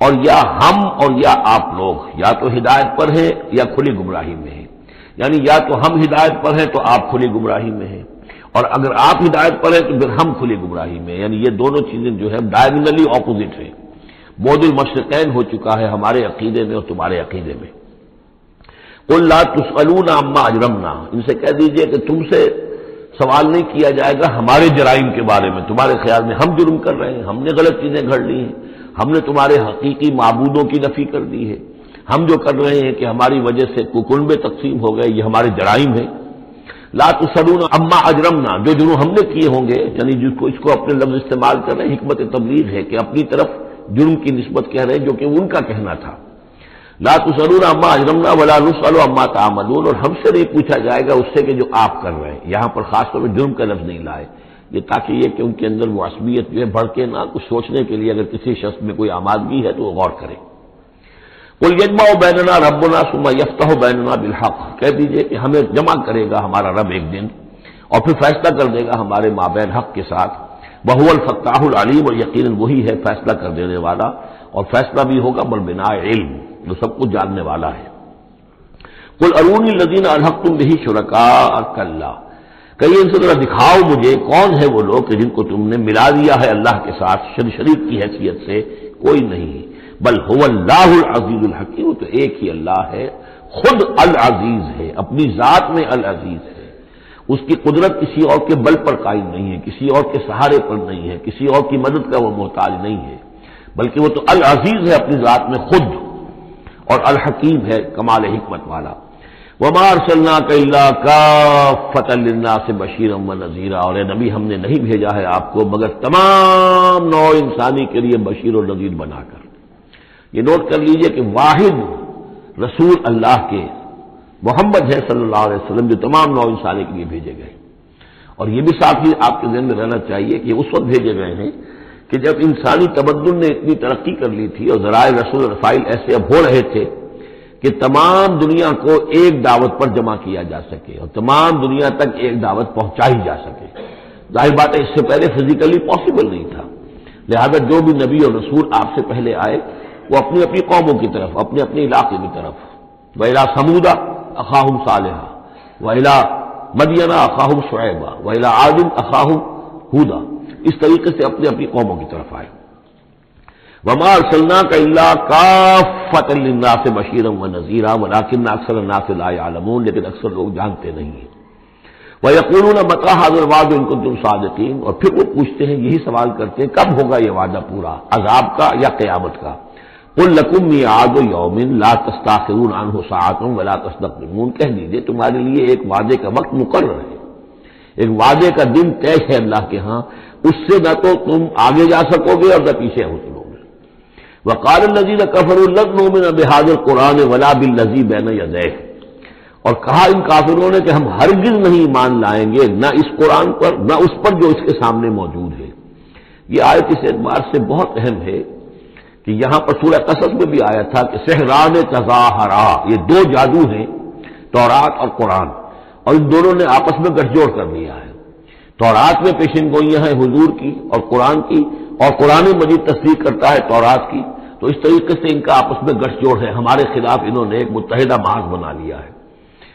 اور یا ہم اور یا آپ لوگ یا تو ہدایت پر ہیں یا کھلی گمراہی میں ہیں، یعنی یا تو ہم ہدایت پر ہیں تو آپ کھلی گمراہی میں ہیں، اور اگر آپ ہدایت پر ہیں تو پھر ہم کھلی گمراہی میں ہیں، یعنی یہ دونوں چیزیں جو ہے ڈائگنلی اپوزٹ ہیں۔ بعد المشرقین ہو چکا ہے ہمارے عقیدے میں اور تمہارے عقیدے میں۔ قل لا تسألون عما اجرمنا، ان سے کہہ دیجئے کہ تم سے سوال نہیں کیا جائے گا ہمارے جرائم کے بارے میں، تمہارے خیال میں ہم جرم کر رہے ہیں، ہم نے غلط چیزیں گھڑ لی ہیں، ہم نے تمہارے حقیقی معبودوں کی نفی کر دی ہے، ہم جو کر رہے ہیں کہ ہماری وجہ سے کنبے تقسیم ہو گئے، یہ ہمارے جرائم ہیں۔ لا تسألون عما اجرمنا، جو جرم ہم نے کیے ہوں گے، یعنی جس کو اس کو اپنے لفظ استعمال کر رہے ہیں، حکمت تبلیغ ہے کہ اپنی طرف جرم کی نسبت کہہ رہے ہیں جو کہ ان کا کہنا تھا۔ لا تسألون عما اجرمنا ولا نسأل عما تعملون، اور ہم سے نہیں پوچھا جائے گا اس سے کہ جو آپ کر رہے ہیں۔ یہاں پر خاص طور پہ جرم کا لفظ نہیں لائے، یہ تاکہ یہ کہ ان کے اندر وہ عصبیت جو ہے بڑھ کے نہ، کچھ سوچنے کے لیے اگر کسی شخص میں کوئی آمادگی ہے تو وہ غور کرے۔ قل یجمع بیننا ربنا ثم یفتح بیننا بالحق، کہہ دیجئے کہ ہمیں جمع کرے گا ہمارا رب ایک دن اور پھر فیصلہ کر دے گا ہمارے مابین حق کے ساتھ۔ وهو الفتاح العلیم، اور یقیناً وہی ہے فیصلہ کر دینے والا، اور فیصلہ بھی ہوگا بالبناء علم، جو سب کچھ جاننے والا ہے۔ قل ارونی الذین الحقتم به شرکاء کلا، کہیے ان سے ذرا دکھاؤ مجھے کون ہے وہ لوگ کہ جن کو تم نے ملا دیا ہے اللہ کے ساتھ شریک کی حیثیت سے، کوئی نہیں۔ بل هو اللہ العزیز الحکیم، تو ایک ہی اللہ ہے، خود العزیز ہے، اپنی ذات میں العزیز ہے، اس کی قدرت کسی اور کے بل پر قائم نہیں ہے، کسی اور کے سہارے پر نہیں ہے، کسی اور کی مدد کا وہ محتاج نہیں ہے، بلکہ وہ تو العزیز ہے اپنی ذات میں خود، اور الحکیم ہے کمال حکمت والا۔ وما ارسلناک الا کافۃ للناس بشیرا ونذیرا، اور اے نبی ہم نے نہیں بھیجا ہے آپ کو مگر تمام نوع انسانی کے لیے بشیر و نذیر بنا کر۔ یہ نوٹ کر لیجئے کہ واحد رسول اللہ کے محمد ہے صلی اللہ علیہ وسلم، جو تمام نوع انسانی کے لیے بھیجے گئے، اور یہ بھی ساتھ ہی آپ کے ذہن میں رہنا چاہیے کہ اس وقت بھیجے گئے ہیں کہ جب انسانی تمدن نے اتنی ترقی کر لی تھی اور ذرائع رسول رسائل ایسے اب ہو رہے تھے کہ تمام دنیا کو ایک دعوت پر جمع کیا جا سکے اور تمام دنیا تک ایک دعوت پہنچائی جا سکے۔ ظاہر بات ہے اس سے پہلے فزیکلی پاسبل نہیں تھا، لہذا جو بھی نبی اور رسول آپ سے پہلے آئے وہ اپنی اپنی قوموں کی طرف، اپنے اپنے علاقے کی طرف، وَإِلَىٰ ثَمُودَ أَخَاهُمْ صَالِحًا وَإِلَىٰ مَدْيَنَ أَخَاهُمْ شُعَيْبًا وَإِلَىٰ عَادٍ أَخَاهُمْ هُودًا، اس طریقے سے اپنی اپنی قوموں کی طرف آئے۔ وَمَا أَرْسَلْنَاكَ إِلَّا كَافَّةً لِلنَّاسِ بَشِيرًا وَنَذِيرًا وَلَٰكِنَّ أَكْثَرَ النَّاسِ لَا يَعْلَمُونَ، لیکن اکثر لوگ جانتے نہیں ہیں۔ وَيَقُولُونَ مَتَىٰ هَٰذَا الْوَعْدُ إِن كُنتُمْ صَادِقِينَ، اور پھر وہ پوچھتے ہیں، یہی سوال کرتے ہیں کب ہوگا یہ وعدہ پورا، عذاب کا یا قیامت کا۔ قُل لَّكُم مِّيعَادُ يَوْمٍ لَّا تَسْتَأْخِرُونَ عَنْهُ سَاعَةً وَلَا تَسْتَقْدِمُونَ، کہہ دیجئے تمہارے لیے ایک وعدے کا وقت مقرر ہے، ایک وعدے کا دن طے ہے اللہ کے ہاں، اس سے نہ تو تم آگے جا سکو گے اور نہ پیچھے ہو سکو گے۔ وقال الذين كفروا لن نؤمن بهذا القرآن ولا بالذي بين يديه، اور کہا ان کافروں نے کہ ہم ہرگز نہیں ایمان لائیں گے نہ اس قرآن پر نہ اس پر جو اس کے سامنے موجود ہے۔ یہ آیت اس اعتبار سے بہت اہم ہے کہ یہاں پر سورہ قصص میں بھی آیا تھا کہ سحران تظاہرا، یہ دو جادو ہیں، تورات اور قرآن، اور ان دونوں نے آپس میں گٹھ جوڑ کر لیا ہے۔ تورات میں پیشن گوئیاں ہیں حضور کی اور قرآن کی، اور قرآن مجید تصدیق کرتا ہے تورات کی، تو اس طریقے سے ان کا آپس میں گٹھ جوڑ ہے، ہمارے خلاف انہوں نے ایک متحدہ محاذ بنا لیا ہے۔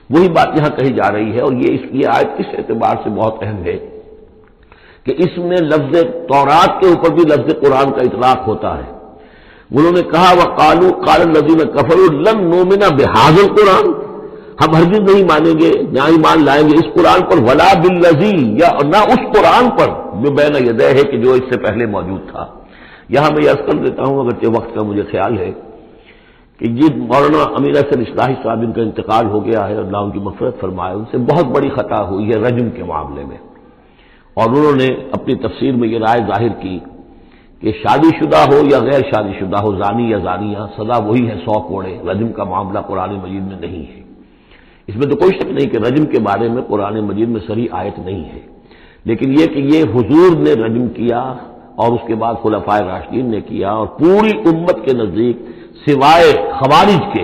وہی بات یہاں کہی جا رہی ہے، اور یہ آیت اس اعتبار سے بہت اہم ہے کہ اس میں لفظ تورات کے اوپر بھی لفظ قرآن کا اطلاق ہوتا ہے۔ انہوں نے کہا وقالوا قال الذين كفروا لن نؤمن بهذا القرآن، ہم ہرگز نہیں مانیں گے، نہ ایمان لائیں گے اس قرآن پر، ولا بالذی، یا نہ اس قرآن پر جو بین یدیہ ہے کہ جو اس سے پہلے موجود تھا۔ یہاں میں یہ عرض کر دیتا ہوں، اگرچہ وقت کا مجھے خیال ہے کہ یہ مولانا امیر حسن اصلاحی صاحب ان کا انتقال ہو گیا ہے، اللہ ان کی مغفرت فرمائے، ان سے بہت بڑی خطا ہوئی ہے رجم کے معاملے میں، اور انہوں نے اپنی تفسیر میں یہ رائے ظاہر کی کہ شادی شدہ ہو یا غیر شادی شدہ ہو، زانی یا زانیہ، سزا وہی ہے 100 کوڑے۔ رجم کا معاملہ قرآن مجید میں نہیں ہے، اس میں تو کوئی شک نہیں کہ رجم کے بارے میں قرآن مجید میں صریح آیت نہیں ہے، لیکن یہ کہ یہ حضور نے رجم کیا اور اس کے بعد خلفائے راشدین نے کیا، اور پوری امت کے نزدیک سوائے خوارج کے،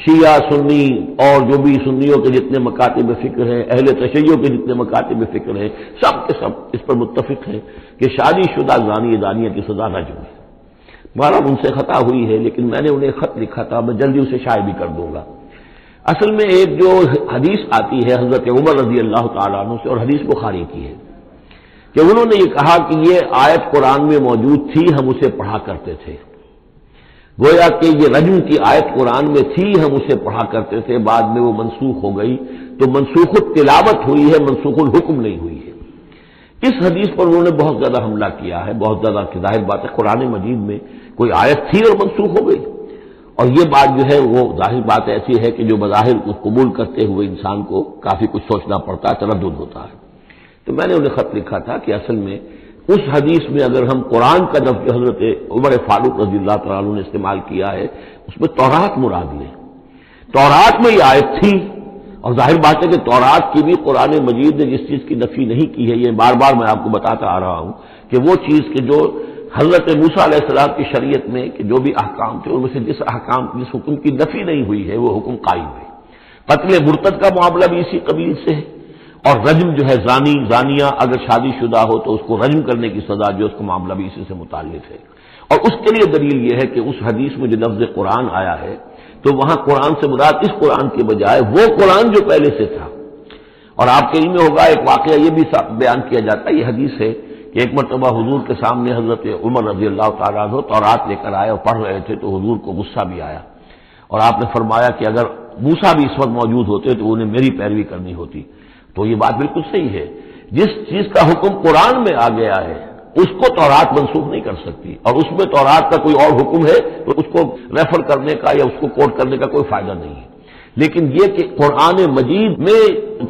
شیعہ سنی اور جو بھی سنیوں کے جتنے مکاتب فکر ہیں، اہل تشیع کے جتنے مکاتب فکر ہیں، سب کے سب اس پر متفق ہیں کہ شادی شدہ زانی زانیہ کی سزا رجم ہے۔ مہارا ان سے خطا ہوئی ہے، لیکن میں نے انہیں خط لکھا تھا، میں جلدی اسے شائع بھی کر دوں گا۔ اصل میں ایک جو حدیث آتی ہے حضرت عمر رضی اللہ تعالیٰ عنہ سے، اور حدیث بخاری کی ہے، کہ انہوں نے یہ کہا کہ یہ آیت قرآن میں موجود تھی، ہم اسے پڑھا کرتے تھے، گویا کہ یہ رجم کی آیت قرآن میں تھی، ہم اسے پڑھا کرتے تھے، بعد میں وہ منسوخ ہو گئی، تو منسوخ التلاوت ہوئی ہے، منسوخ الحکم نہیں ہوئی ہے۔ اس حدیث پر انہوں نے بہت زیادہ حملہ کیا ہے، بہت زیادہ، کہ ظاہر بات ہے قرآن مجید میں کوئی آیت تھی اور منسوخ ہو گئی، اور یہ بات جو ہے وہ ظاہر بات ایسی ہے کہ جو بظاہر قبول کرتے ہوئے انسان کو کافی کچھ سوچنا پڑتا ہے، تردد ہوتا ہے۔ تو میں نے انہیں خط لکھا تھا کہ اصل میں اس حدیث میں اگر ہم قرآن کا لفظ حضرت عمر فاروق رضی اللہ تعالیٰ عنہ نے استعمال کیا ہے، اس میں تورات مراد لیں، تورات میں یہ آیت تھی، اور ظاہر بات ہے کہ تورات کی بھی قرآن مجید نے جس چیز کی نفی نہیں کی ہے، یہ بار بار میں آپ کو بتاتا آ رہا ہوں کہ وہ چیز کہ جو حضرت موسیٰ علیہ السلام کی شریعت میں کہ جو بھی احکام تھے ان میں سے جس حکم کی نفی نہیں ہوئی ہے وہ حکم قائم ہے۔ قتل مرتد کا معاملہ بھی اسی قبیل سے ہے، اور رجم جو ہے زانی زانیہ اگر شادی شدہ ہو تو اس کو رجم کرنے کی سزا جو اس کا معاملہ بھی اسی سے متعلق ہے۔ اور اس کے لیے دلیل یہ ہے کہ اس حدیث میں جو لفظ قرآن آیا ہے تو وہاں قرآن سے مراد اس قرآن کے بجائے وہ قرآن جو پہلے سے تھا۔ اور آپ کے علم میں ہوگا ایک واقعہ یہ بھی بیان کیا جاتا ہے، یہ حدیث ہے کہ ایک مرتبہ حضور کے سامنے حضرت عمر رضی اللہ تعالیٰ عنہ تورات لے کر آئے اور پڑھ رہے تھے، تو حضور کو غصہ بھی آیا، اور آپ نے فرمایا کہ اگر موسیٰ بھی اس وقت موجود ہوتے تو انہیں میری پیروی کرنی ہوتی۔ تو یہ بات بالکل صحیح ہے، جس چیز کا حکم قرآن میں آ گیا ہے اس کو تورات منسوخ نہیں کر سکتی، اور اس میں تورات کا کوئی اور حکم ہے تو اس کو ریفر کرنے کا یا اس کو کوٹ کرنے کا کوئی فائدہ نہیں ہے۔ لیکن یہ کہ قرآن مجید میں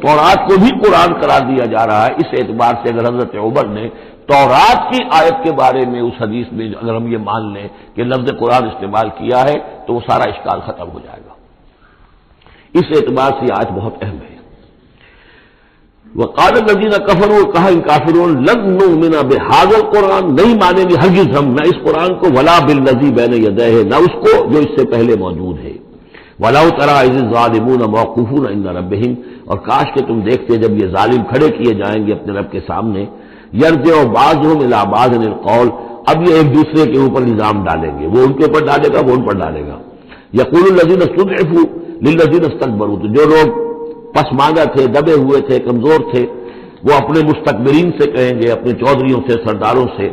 تورات کو بھی قرآن قرار دیا جا رہا ہے، اس اعتبار سے اگر حضرت عمر نے تورات کی آیت کے بارے میں اس حدیث میں اگر ہم یہ مان لیں کہ لفظ قرآن استعمال کیا ہے تو وہ سارا اشکال ختم ہو جائے گا۔ اس اعتبار سے یہ آیت بہت اہم ہے۔ وقال الذين كفروا، کہا ان کافروں لن نؤمن بهذا القرآن، نہیں مانیں گے ہرگز ہم نہ اس قرآن کو، ولا بالذي بين يديه، نہ اس کو جو اس سے پہلے موجود ہے، ولو ترى اذ الظالمون موقوفون عند ربهم، اور کاش کہ تم دیکھتے جب یہ ظالم کھڑے کیے جائیں گے اپنے رب کے سامنے، يرجع بعضهم الى بعض القول، اب یہ ایک دوسرے کے اوپر الزام ڈالیں گے، وہ ان کے اوپر ڈالے گا وہ ان پر ڈالے گا۔ يقول الذين استضعفوا للذين استكبروا، تو جو لوگ پسماندہ تھے، دبے ہوئے تھے، کمزور تھے، وہ اپنے مستکبرین سے کہیں گے، اپنے چودھریوں سے، سرداروں سے،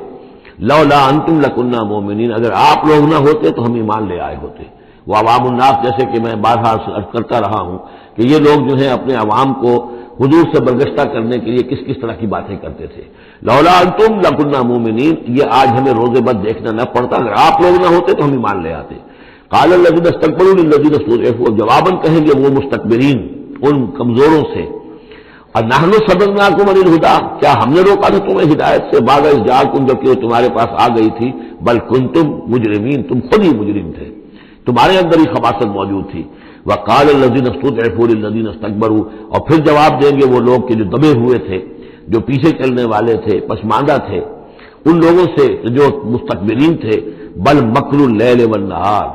لولا انتم لکنا مومنین، اگر آپ لوگ نہ ہوتے تو ہم ایمان لے آئے ہوتے۔ وہ عوام الناس، جیسے کہ میں بارہا عرض کرتا رہا ہوں کہ یہ لوگ جو ہیں اپنے عوام کو حضور سے برگشتہ کرنے کے لیے کس کس طرح کی باتیں کرتے تھے۔ لولا انتم لکنا مومنین، یہ آج ہمیں روز بد دیکھنا نہ پڑتا، اگر آپ لوگ نہ ہوتے تو ہم ایمان لے آتے۔ قال الذین استکبروا للذین استضعفوا، جواباً کہیں گے وہ مستکبرین ان کمزوروں سے، اور نحن صددناکم عن الہدی، کیا ہم نے روکا تھا تمہیں ہدایت سے، بعد اذ جاءکم، جبکہ وہ تمہارے پاس آ گئی تھی، بل کنتم مجرمین، تم خود ہی مجرم تھے، تمہارے اندر ہی خباثت موجود تھی۔ وقال الذین استضعفوا للذین استکبروا، اور پھر جواب دیں گے وہ لوگ کہ جو دبے ہوئے تھے، جو پیچھے چلنے والے تھے، پسماندہ تھے، ان لوگوں سے جو مستکبرین تھے، بل مکر اللیل والنہار،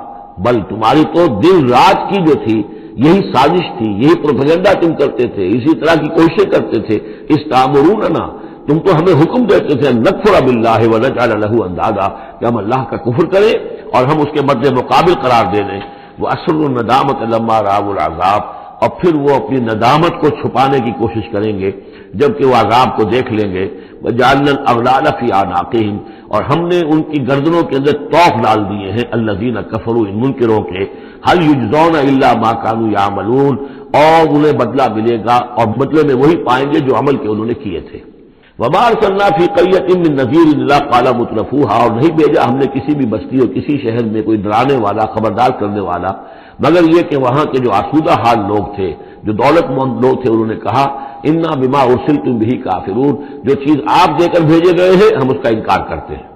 بل تمہاری تو دن رات کی جو تھی یہی سازش تھی، یہی پروپیگنڈا تم کرتے تھے، اسی طرح کی کوششیں کرتے تھے، استامروننا، تم تو ہمیں حکم دیتے تھے نکفر باللہ ونجعل لہ اندادا، کہ ہم اللہ کا کفر کریں اور ہم اس کے مد مقابل قرار دے دیں. وہ اصل الندامت لما راوا العذاب، اور پھر وہ اپنی ندامت کو چھپانے کی کوشش کریں گے جبکہ وہ عذاب کو دیکھ لیں گے. وجعلنا الاغلال فی اعناقہم، اور ہم نے ان کی گردنوں کے اندر طوق ڈال دیے ہیں الذین کفروا، ان منکروں کے. هل یجزون الا ما كانوا یعملون، اور انہیں بدلہ ملے گا اور بدلے میں وہی پائیں گے جو عمل کے انہوں نے کیے تھے. وما ارسلنا فی قریۃ من نذیر الا قال مترفوها، اور نہیں بھیجا ہم نے کسی بھی بستی اور کسی شہر میں کوئی ڈرانے والا، خبردار کرنے والا، مگر یہ کہ وہاں کے جو آسودہ حال لوگ تھے، جو دولت مند لوگ تھے، انہوں نے کہا انا بما ارسلتم به کافرون، جو چیز آپ دے کر بھیجے گئے ہیں ہم اس کا انکار کرتے ہیں.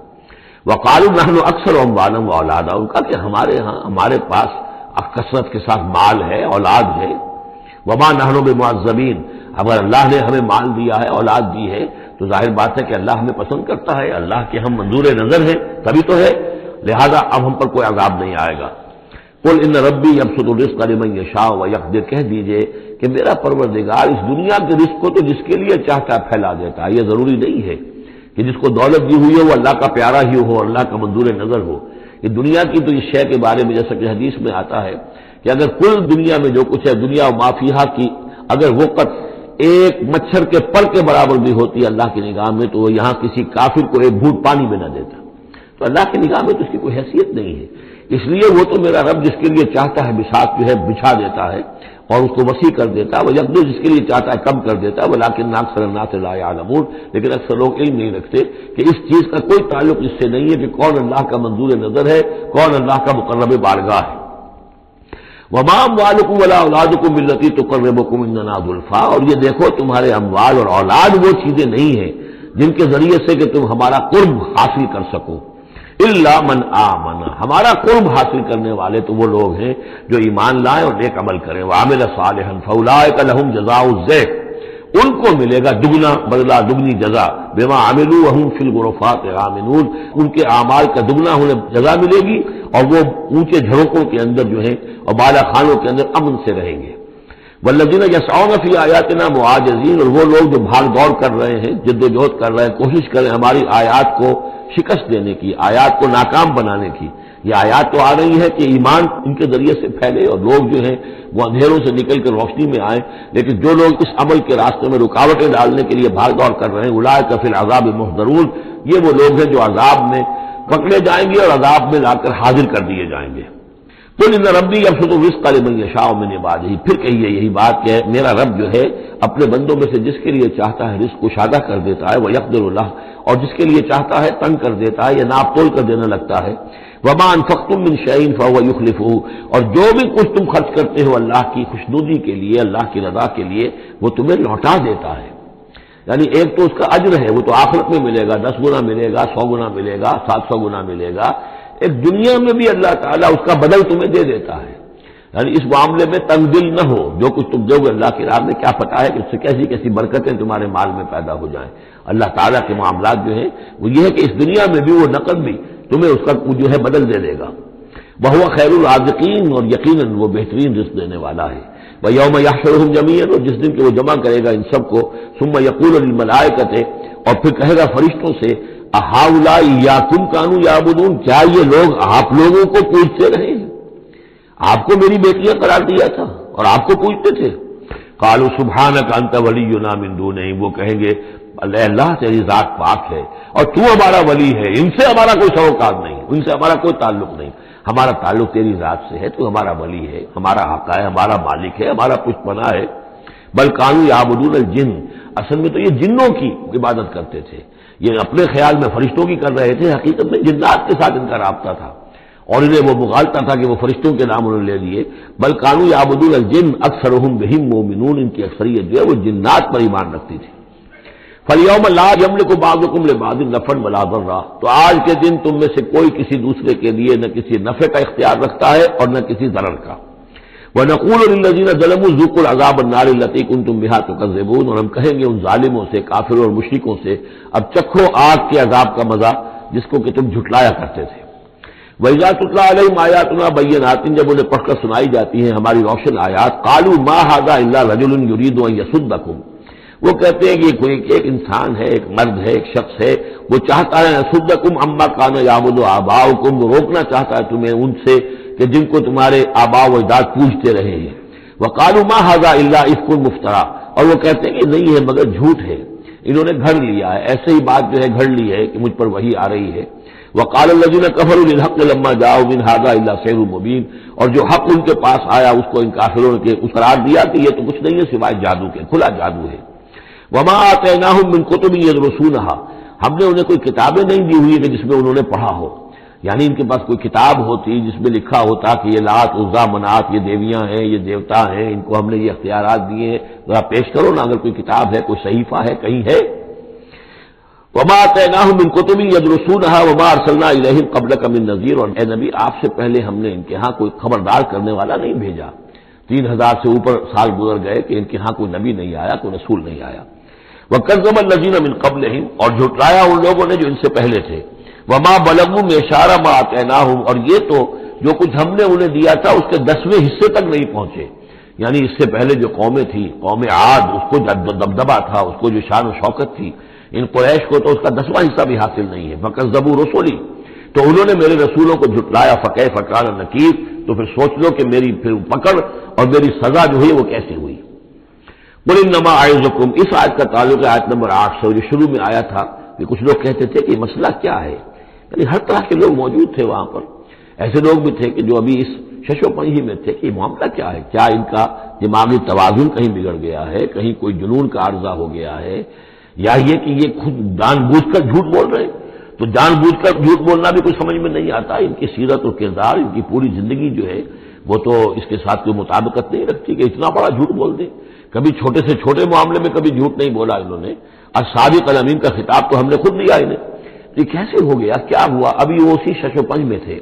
وقالوا نحن اکثر اموالا واولادا، ان کا کہ ہمارے پاس کثرت کے ساتھ مال ہے، اولاد ہے. وما نحن بمعذبین، اگر اللہ نے ہمیں مال دیا ہے، اولاد دی ہے، تو ظاہر بات ہے کہ اللہ ہمیں پسند کرتا ہے، اللہ کے ہم منظور نظر ہیں تبھی تو ہے، لہذا اب ہم پر کوئی عذاب نہیں آئے گا. قل ان ربی یبسط الرزق لمن یشاء ویقدر، کہہ دیجئے کہ میرا پروردگار اس دنیا کے رزق کو تو جس کے لیے چاہتا ہے پھیلا دیتا ہے. یہ ضروری نہیں ہے کہ جس کو دولت دی ہوئی ہے وہ اللہ کا پیارا ہی ہو، اللہ کا منظور نظر ہو. یہ دنیا کی تو اس شے کے بارے میں جیسا کہ حدیث میں آتا ہے کہ اگر کل دنیا میں جو کچھ ہے، دنیا و ما فیہا کی اگر وقت ایک مچھر کے پر کے برابر بھی ہوتی ہے اللہ کی نگاہ میں، تو وہ یہاں کسی کافر کو ایک گھونٹ پانی میں نہ دیتا. تو اللہ کی نگاہ میں تو اس کی کوئی حیثیت نہیں ہے. اس لیے وہ تو میرا رب جس کے لیے چاہتا ہے بساط جو ہے بچھا دیتا ہے اور اس کو وسیع کر دیتا ہے. وہ یقدر جس کے لیے چاہتا ہے کم کر دیتا ہے. ولکن اکثر الناس لا یعلمون، لیکن اکثر لوگ علم نہیں رکھتے کہ اس چیز کا کوئی تعلق اس سے نہیں ہے کہ کون اللہ کا منظور نظر ہے، کون اللہ کا مقرب بارگاہ ہے. وما اموالکم ولا اولادکم بالتی تقربکم عندنا زلفیٰ، اور یہ دیکھو تمہارے اموال اور اولاد وہ چیزیں نہیں ہیں جن کے ذریعے سے کہ تم ہمارا قرب حاصل کر سکو. الا من آمن، ہمارا قرب حاصل کرنے والے تو وہ لوگ ہیں جو ایمان لائیں اور نیک عمل کریں. وعمل صالحا فاولئک لهم جزاء الضعف، ان کو ملے گا دگنا بدلہ، دگنی جزا. بما عملوا وهم فی الغرفات آمنون، ان کے اعمال کا دگنا انہیں جزا ملے گی اور وہ اونچے جھروکوں کے اندر جو ہیں اور بالا خانوں کے اندر امن سے رہیں گے. والذین یسعون فی آیاتنا معاجزین، اور وہ لوگ جو بھاگ دوڑ کر رہے ہیں، جد و جہد کر رہے ہیں، کوشش کریں ہماری آیات کو شکست دینے کی، آیات کو ناکام بنانے کی. یہ آیات تو آ رہی ہے کہ ایمان ان کے ذریعے سے پھیلے اور لوگ جو ہیں وہ اندھیروں سے نکل کر روشنی میں آئیں، لیکن جو لوگ اس عمل کے راستے میں رکاوٹیں ڈالنے کے لیے بھاگ دوڑ کر رہے ہیں، اولئک فی العذاب محضرون، یہ وہ لوگ ہیں جو عذاب میں پکڑے جائیں گے اور عذاب میں لا کر حاضر کر دیے جائیں گے. قل ان ربی یبسط الرزق لمن یشاء من عبادہ، پھر کہیے یہی بات کہ میرا رب جو ہے اپنے بندوں میں سے جس کے لیے چاہتا ہے رزق کشادہ کر دیتا ہے، ویقدر له، اور جس کے لیے چاہتا ہے تنگ کر دیتا ہے یا ناپ تول کر دینے لگتا ہے. وما انفقتم من شیء فهو یخلفہ، اور جو بھی کچھ تم خرچ کرتے ہو اللہ کی خوشنودی کے لیے، اللہ کی رضا کے لیے، وہ تمہیں لوٹا دیتا ہے. یعنی ایک تو اس کا اجر ہے، وہ تو آخرت میں ملے گا، 10 گنا ملے گا، 100 گنا ملے گا، 700 گنا ملے گا. ایک دنیا میں بھی اللہ تعالیٰ اس کا بدل تمہیں دے دیتا ہے. یعنی اس معاملے میں تنگ دل نہ ہو، جو کچھ تم دو گے اللہ کی راہ میں کیا پتہ ہے کہ اس سے کیسی کیسی برکتیں تمہارے مال میں پیدا ہو جائیں. اللہ تعالیٰ کے معاملات جو ہیں وہ یہ ہے کہ اس دنیا میں بھی وہ نقد بھی تمہیں اس کا جو ہے بدل دے گا. وہو خیر الرازقین، اور یقیناً وہ بہترین رزق دینے والا ہے. ویوم یحشرہم جمیعا، اور جس دن کہ وہ جمع کرے گا ان سب کو، ثم یقول للملائکۃ، اور پھر کہے گا فرشتوں سے، اہؤلاء ایاکم کانوا یعبدون، کیا یہ لوگ آپ لوگوں کو پوجتے رہے ہیں؟ آپ کو میری بیٹیاں قرار دیا تھا اور آپ کو پوجتے تھے. قالوا سبحانک انت ولینا من دونہم، وہ کہیں گے اللہ تیری ذات پاک ہے اور تو ہمارا ولی ہے، ان سے ہمارا کوئی سروکار نہیں، ان سے ہمارا کوئی تعلق نہیں، ہمارا تعلق تیری ذات سے ہے، تو ہمارا ولی ہے، ہمارا آقا ہے، ہمارا مالک ہے، ہمارا پشت پناہ ہے. بل کانوا یعبدون الجن، اصل میں تو یہ جنوں کی عبادت کرتے تھے. یہ اپنے خیال میں فرشتوں کی کر رہے تھے، حقیقت میں جنات کے ساتھ ان کا رابطہ تھا اور انہیں وہ مغالطہ تھا کہ وہ فرشتوں کے نام انہوں نے لے لیے. بل کانوا یعبدون الجن اکثرهم بهم مؤمنون، ان کی اکثریت جو ہے وہ جنات پر ایمان رکھتی تھی. فَالْيَوْمَ لَا يَمْلِكُ بَعْضُكُمْ لِبَعْضٍ نَفْعًا وَلَا ضَرًّا، تو آج کے دن تم میں سے کوئی کسی دوسرے کے لیے نہ کسی نفع کا اختیار رکھتا ہے اور نہ کسی ضرر کا. وَنَقُولُ لِلَّذِينَ ظَلَمُوا ذُوقُوا الْعَذَابَ النَّارِ الَّتِي كُنتُم بِهَا تُكَذِّبُونَ، اور ہم کہیں گے ان ظالموں سے، کافروں اور مشرکوں سے، اب چکھو آگ کے عذاب کا مزہ جس کو کہ تم جھٹلایا کرتے تھے. وَإِذَا تُتْلَىٰ عَلَيْهِمْ آيَاتُنَا بَيِّنَاتٍ، جب انہیں پڑھ کر سنائی جاتی ہیں ہماری روشن آیات، قَالُوا مَا هَٰذَا إِلَّا رَجُلٌ يُرِيدُ أَن يَصُدَّكُمْ، وہ کہتے ہیں کہ کوئی ایک انسان ہے، ایک مرد ہے، ایک شخص ہے، وہ چاہتا ہے یصدکم عما کان یعبد آباؤکم، وہ روکنا چاہتا ہے تمہیں ان سے کہ جن کو تمہارے آباء و اجداد پوجتے رہے ہیں۔ وقالوا ما ھذا الا افک مفترا، اور وہ کہتے ہیں کہ نہیں ہے مگر جھوٹ ہے، انہوں نے گھڑ لیا ہے، ایسے ہی بات جو ہے گھڑ لی ہے کہ مجھ پر وحی آ رہی ہے۔ وقال الذين كفروا للحق لما جاءوا من هذا الا سحر مبين، اور جو حق ان کے پاس آیا اس کو ان کافروں نے اس قرار دیا کہ یہ تو کچھ نہیں ہے سوائے جادو کے، کھلا جادو ہے۔ وما آتيناهم من كتب يدرسونها، ہم نے انہیں کوئی کتابیں نہیں دی ہوئی کہ جس میں انہوں نے پڑھا ہو، یعنی ان کے پاس کوئی کتاب ہوتی جس میں لکھا ہوتا کہ یہ لات عزا منات یہ دیویاں ہیں، یہ دیوتا ہیں، ان کو ہم نے یہ اختیارات دیے ہیں، ذرا پیش کرو نا اگر کوئی کتاب ہے، کوئی صحیفہ ہے، کہیں ہے۔ وما آتيناهم من كتب يدرسونها وما ارسلنا اليهم قبلك من نذير، اور اے نبی آپ سے پہلے ہم نے ان کے ہاں کوئی خبردار کرنے والا نہیں بھیجا، 3000 سے اوپر سال گزر گئے کہ ان کے ہاں کوئی نبی نہیں آیا، کوئی رسول نہیں آیا۔ وَكَذَّبَ الَّذِينَ مِن قَبْلِهِمْ، اور جھٹلایا ان لوگوں نے جو ان سے پہلے تھے۔ وَمَا بَلَغُوا مِعْشَارَ مَا آتَيْنَاهُمْ، اور یہ تو جو کچھ ہم نے انہیں دیا تھا اس کے 10ویں حصے تک نہیں پہنچے، یعنی اس سے پہلے جو قومیں تھی، قوم عاد، اس کو دبدبا تھا، اس کو جو شان و شوکت تھی، ان قریش کو تو اس کا 10واں حصہ بھی حاصل نہیں ہے۔ فَكَذَّبُوا رُسُلِي، تو انہوں نے میرے رسولوں کو جھٹلایا، فَكَيْفَ كَانَ نَكِيرِ، تو پھر سوچ لو کہ میری پھر پکڑ اور میری سزا جو ہوئی وہ کیسے ہوئی۔ قُلْ إِنَّمَا أَعِظُكُمْ، اس آیت کا تعلق ہے آیت نمبر 8 سے، جو شروع میں آیا تھا کہ کچھ لوگ کہتے تھے کہ مسئلہ کیا ہے، یعنی ہر طرح کے لوگ موجود تھے وہاں پر، ایسے لوگ بھی تھے کہ جو ابھی اس شش و پنجی میں تھے کہ معاملہ کیا ہے، کیا ان کا دماغی توازن کہیں بگڑ گیا ہے، کہیں کوئی جنون کا عارضہ ہو گیا ہے، یا یہ کہ یہ خود جان بوجھ کر جھوٹ بول رہے ہیں۔ تو جان بوجھ کر جھوٹ بولنا بھی کچھ سمجھ میں نہیں آتا، ان کی سیرت اور کردار، ان کی پوری زندگی جو ہے وہ تو اس کے ساتھ کوئی مطابقت نہیں رکھتی کہ اتنا بڑا جھوٹ بول دیں۔ کبھی چھوٹے سے چھوٹے معاملے میں کبھی جھوٹ نہیں بولا انہوں نے، اور صادق الامین کا خطاب تو ہم نے خود دیا انہیں۔ یہ کیسے ہو گیا، کیا ہوا؟ ابھی وہ اسی شش و پنج میں تھے،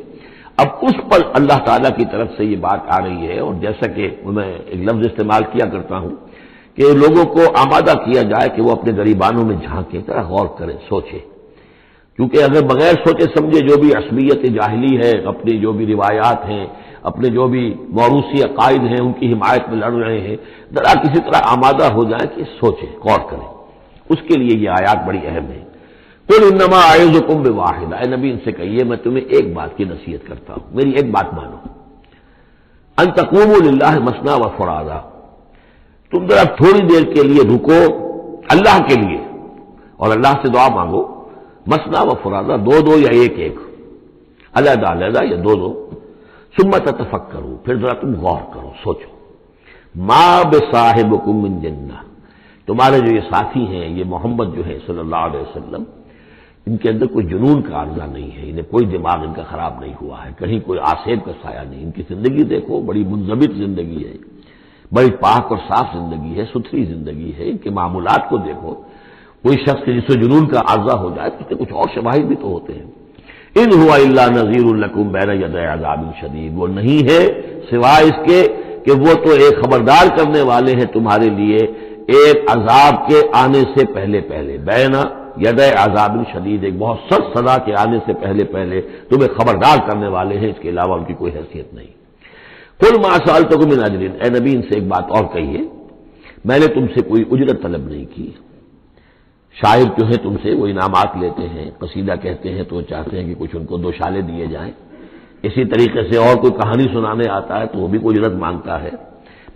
اب اس پر اللہ تعالیٰ کی طرف سے یہ بات آ رہی ہے، اور جیسا کہ میں ایک لفظ استعمال کیا کرتا ہوں کہ لوگوں کو آمادہ کیا جائے کہ وہ اپنے گریبانوں میں جھانکیں، ذرا غور کریں، سوچیں، کیونکہ اگر بغیر سوچے سمجھے جو بھی عصبیت جاہلی ہے، اپنی جو بھی روایات ہیں، اپنے جو بھی موروثی عقائد ہیں، ان کی حمایت میں لڑ رہے ہیں، ذرا کسی طرح آمادہ ہو جائیں کہ سوچیں، غور کریں، اس کے لیے یہ آیات بڑی اہم ہے۔ قُلْ إِنَّمَا أَعِظُكُمْ بِوَاحِدَةٍ، اے نبی ان سے کہیے میں تمہیں ایک بات کی نصیحت کرتا ہوں، میری ایک بات مانو، أَن تَقُومُوا لِلَّهِ مَثْنَىٰ وَفُرَادَىٰ، تم ذرا تھوڑی دیر کے لیے رکو اللہ کے لیے اور اللہ سے دعا مانگو، مثنیٰ وفرادیٰ، دو دو یا ایک ایک، علیحدہ علیحدہ یا دو دو، ثم تتفکروا، پھر ذرا تم غور کرو، سوچو، ما بصاحبکم من جنہ، تمہارے جو یہ ساتھی ہیں، یہ محمد جو ہے صلی اللہ علیہ وسلم، ان کے اندر کوئی جنون کا عارضہ نہیں ہے، انہیں کوئی دماغ ان کا خراب نہیں ہوا ہے، کہیں کوئی آسیب کا سایہ نہیں، ان کی زندگی دیکھو بڑی منضبط زندگی ہے، بڑی پاک اور صاف زندگی ہے، ستھری زندگی ہے، ان کے معمولات کو دیکھو، کوئی شخص جس سے جنون کا عارضہ ہو جائے تو کچھ اور شواہد بھی تو ہوتے ہیں۔ ان ہوا الا نذیر لکم بین یدی عذاب شدید، وہ نہیں ہے سوائے اس کے کہ وہ تو ایک خبردار کرنے والے ہیں تمہارے لیے ایک عذاب کے آنے سے پہلے پہلے، بین یدی عذاب شدید، ایک بہت سخت سزا کے آنے سے پہلے پہلے تمہیں خبردار کرنے والے ہیں، اس کے علاوہ ان کی کوئی حیثیت نہیں۔ قل ما سألتکم من اجر، اے نبی ان سے ایک بات اور کہیے، میں نے تم سے کوئی اجرت طلب نہیں کی۔ شاعر جو ہے تم سے وہ انعامات لیتے ہیں، قصیدہ کہتے ہیں تو وہ چاہتے ہیں کہ کچھ ان کو دو شالے دیے جائیں، اسی طریقے سے اور کوئی کہانی سنانے آتا ہے تو وہ بھی کوئی اجرت مانگتا ہے۔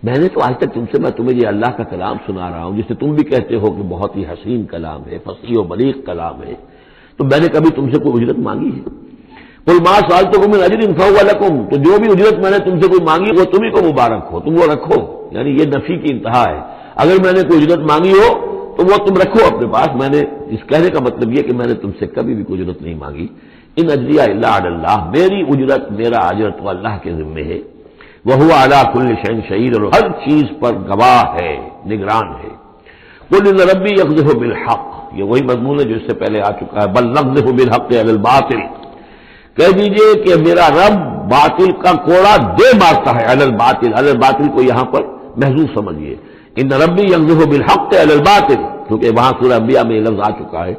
میں نے تو آج تک تم سے، میں تمہیں یہ اللہ کا کلام سنا رہا ہوں جسے تم بھی کہتے ہو کہ بہت ہی حسین کلام ہے، فصیح و بلیغ کلام ہے، تو میں نے کبھی تم سے کوئی اجرت مانگی ہے؟ قل ما سألتکم من اجر فهو لکم، تو جو بھی اجرت میں نے تم سے کوئی مانگی وہ تمہیں کو مبارک ہو، تم وہ رکھو، یعنی یہ نفی کی انتہا ہے، اگر میں نے کوئی اجرت مانگی ہو تو وہ تم رکھو اپنے پاس، میں نے اس کہنے کا مطلب یہ کہ میں نے تم سے کبھی بھی کوئی اجرت نہیں مانگی۔ ان اجریہ الا علی اللہ، میری اجرت، میرا اجر تو اللہ کے ذمے ہے، وہو علی کل شیء شہید، اور ہر چیز پر گواہ ہے، نگران ہے۔ قل ان ربی یقذف بالحق، یہ وہی مضمون ہے جو اس سے پہلے آ چکا ہے، بل نقذف بالحق علی الباطل، کہہ دیجئے کہ میرا رب باطل کا کوڑا دے مارتا ہے، علی الباطل، علی الباطل کو یہاں پر محذوف سمجھیے، ان ربی یقذف بالحق علی الباطل، کیونکہ وہاں سورہ انبیاء میں یہ لفظ آ چکا ہے،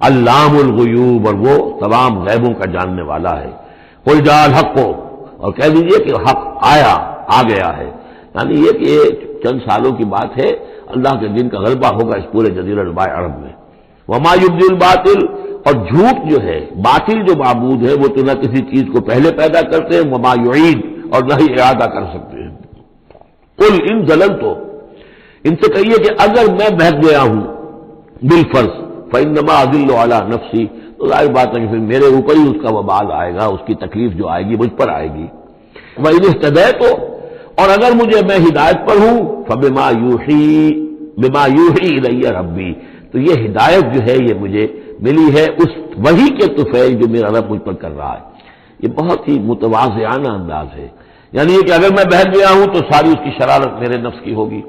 علام الغیوب، اور وہ تمام غیبوں کا جاننے والا ہے۔ قل جاء الحق، اور کہہ دیجئے کہ حق آیا، آ گیا ہے، یعنی یہ کہ یہ چند سالوں کی بات ہے، اللہ کے دین کا غلبہ ہوگا اس پورے جزیرہ نما عرب میں۔ وما یبدی الباطل، اور جھوٹ جو ہے، باطل جو معبود ہے وہ تو نہ کسی چیز کو پہلے پیدا کرتے ہیں، وما یعید، اور نہ ہی اعادہ کر سکتے ہیں۔ قل ان ضللت، ان سے کہیے کہ اگر میں بہک گیا ہوں بالفرض، فانما اضل علی نفسی، تو ظاہر بات ہے کہ پھر میرے اوپر ہی اس کا وبال آئے گا، اس کی تکلیف جو آئے گی مجھ پر آئے گی۔ وَإِنِ اهْتَدَيْتُ، اور اگر مجھے میں ہدایت پر ہوں، بما یوحی الی ربی، تو یہ ہدایت جو ہے یہ مجھے ملی ہے اس وحی کے طفیل جو میرا رب مجھ پر کر رہا ہے۔ یہ بہت ہی متواضعانہ انداز ہے، یعنی یہ کہ اگر میں بہک گیا ہوں تو ساری اس کی شرارت میرے نفس کی ہوگی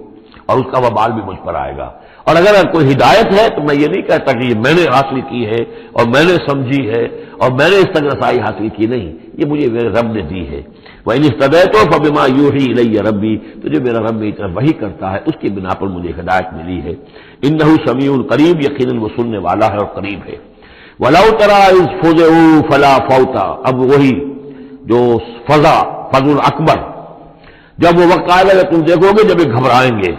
اور اس کا وبال بھی مجھ پر آئے گا، اور اگر کوئی ہدایت ہے تو میں یہ نہیں کہتا کہ یہ میں نے حاصل کی ہے اور میں نے سمجھی ہے اور میں نے اس تک رسائی حاصل کی، نہیں، یہ مجھے میرے رب نے دی ہے۔ وَإِنِ اهْتَدَيْتُ فَبِمَا يُوحِي إِلَيَّ رَبِّي، تو جو میرا رب میری طرف وحی کرتا ہے اس کی بنا پر مجھے ہدایت ملی ہے۔ إِنَّهُ سَمِيعٌ قریب، یقیناً وہ سننے والا ہے اور قریب ہے۔ وَلَوْ تَرَىٰ إِذْ فُزِعُوا فَلَا فَوْتَ، اب وہی جو فضا، فضل اکبر، جب وہ وقت آئے گا تم دیکھو گے جب یہ گھبرائیں گے،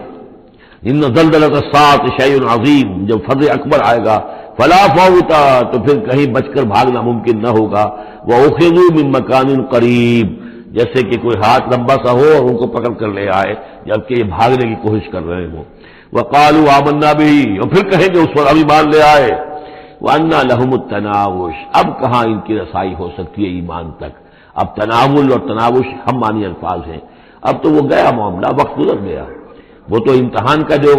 ان زلزلۃ الساعۃ شیء عظیم، جب فضل اکبر آئے گا، فلا فوت، تو پھر کہیں بچ کر بھاگنا ممکن نہ ہوگا، وَأُخِذُوا مِن مَّكَانٍ قَرِيبٍ، جیسے کہ کوئی ہاتھ لمبا سا ہو اور ان کو پکڑ کر لے آئے جبکہ یہ بھاگنے کی کوشش کر رہے ہوں۔ وَقَالُوا آمَنَّا بِهِ، اور پھر کہیں گے اس پر اب ایمان لے آئے، وَأَنَّىٰ لَهُمُ التَّنَاوُشُ، اب کہاں ان کی رسائی ہو سکتی ہے ایمان تک۔ اب تناول اور تناوش ہم معنی الفاظ ہیں، اب تو وہ گیا معاملہ، وقت گزر گیا، وہ تو امتحان کا جو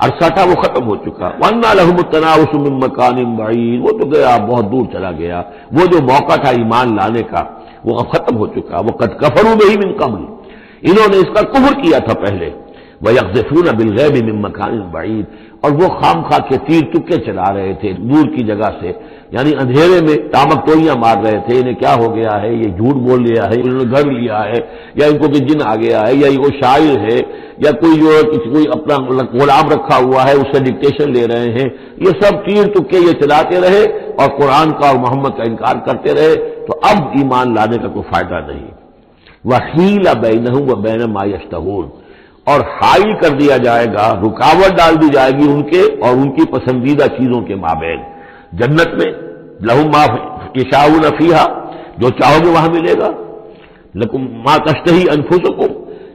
عرصہ تھا وہ ختم ہو چکا۔ وَأَنَّىٰ لَهُمُ التَّنَاوُشُ مِن مَّكَانٍ بَعِيدٍ، وہ تو گیا، بہت دور چلا گیا، وہ جو موقع تھا ایمان لانے کا وہ اب ختم ہو چکا۔ وَقَدْ كَفَرُوا بِهِ مِن قَبْلُ، انہوں نے اس کا کفر کیا تھا پہلے۔ وَيَقْذِفُونَ بِالْغَيْبِ مِن مَّكَانٍ بَعِيدٍ، اور وہ خام خواہ کے تیر تکے چلا رہے تھے دور کی جگہ سے، یعنی اندھیرے میں ٹامک ٹولیاں مار رہے تھے، انہیں کیا ہو گیا ہے، یہ جھوٹ بول لیا ہے، انہوں نے گھر لیا ہے، یا ان کو کہ جن آ گیا ہے، یا یہ کوئی شاعر ہے، یا کوئی جو کوئی اپنا غلام رکھا ہوا ہے اس سے ڈکٹیشن لے رہے ہیں، یہ سب تیر تکے یہ چلاتے رہے اور قرآن کا اور محمد کا انکار کرتے رہے، تو اب ایمان لانے کا کوئی فائدہ نہیں۔ وَحِيلَ بَيْنَهُمْ وَبَيْنَ مَا يَشْتَهُونَ، اور حائل کر دیا جائے گا، رکاوٹ ڈال دی جائے گی ان کے اور ان کی پسندیدہ چیزوں کے مابین۔ جنت میں لہم ما یشاؤون فیہا، جو چاہو گے وہاں ملے گا، لکم ما تشتہی انفسکم،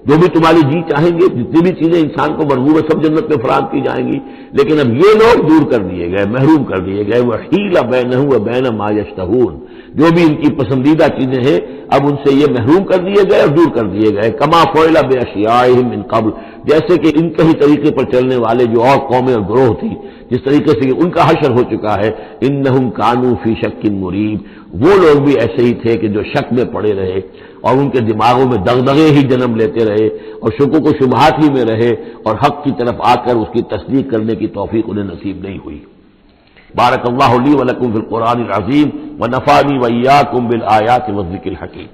جو بھی تمہاری جی چاہیں گے، جتنی بھی چیزیں انسان کو مرغوب ہے سب جنت میں فراہم کی جائیں گی، لیکن اب یہ لوگ دور کر دیے گئے، محروم کر دیے گئے۔ وحیل بینہم وبین ما یشتہون، جو بھی ان کی پسندیدہ چیزیں ہیں اب ان سے یہ محروم کر دیے گئے اور دور کر دیے گئے۔ کما فعل باشیاءہم من قبل، جیسے کہ ان کے ہی طریقے پر چلنے والے جو اور قومیں اور گروہ تھی جس طریقے سے ان کا حشر ہو چکا ہے۔ انہم کانوا فی شک مریب، وہ لوگ بھی ایسے ہی تھے کہ جو شک میں پڑے رہے اور ان کے دماغوں میں دغدغے ہی جنم لیتے رہے اور شکوک و شبہات ہی میں رہے اور حق کی طرف آ کر اس کی تصدیق کرنے کی توفیق انہیں نصیب نہیں ہوئی۔ بارک اللہ لی و لکم فی القرآن العظیم ونفعنی وإیاکم بالآیات والذکر الحکیم۔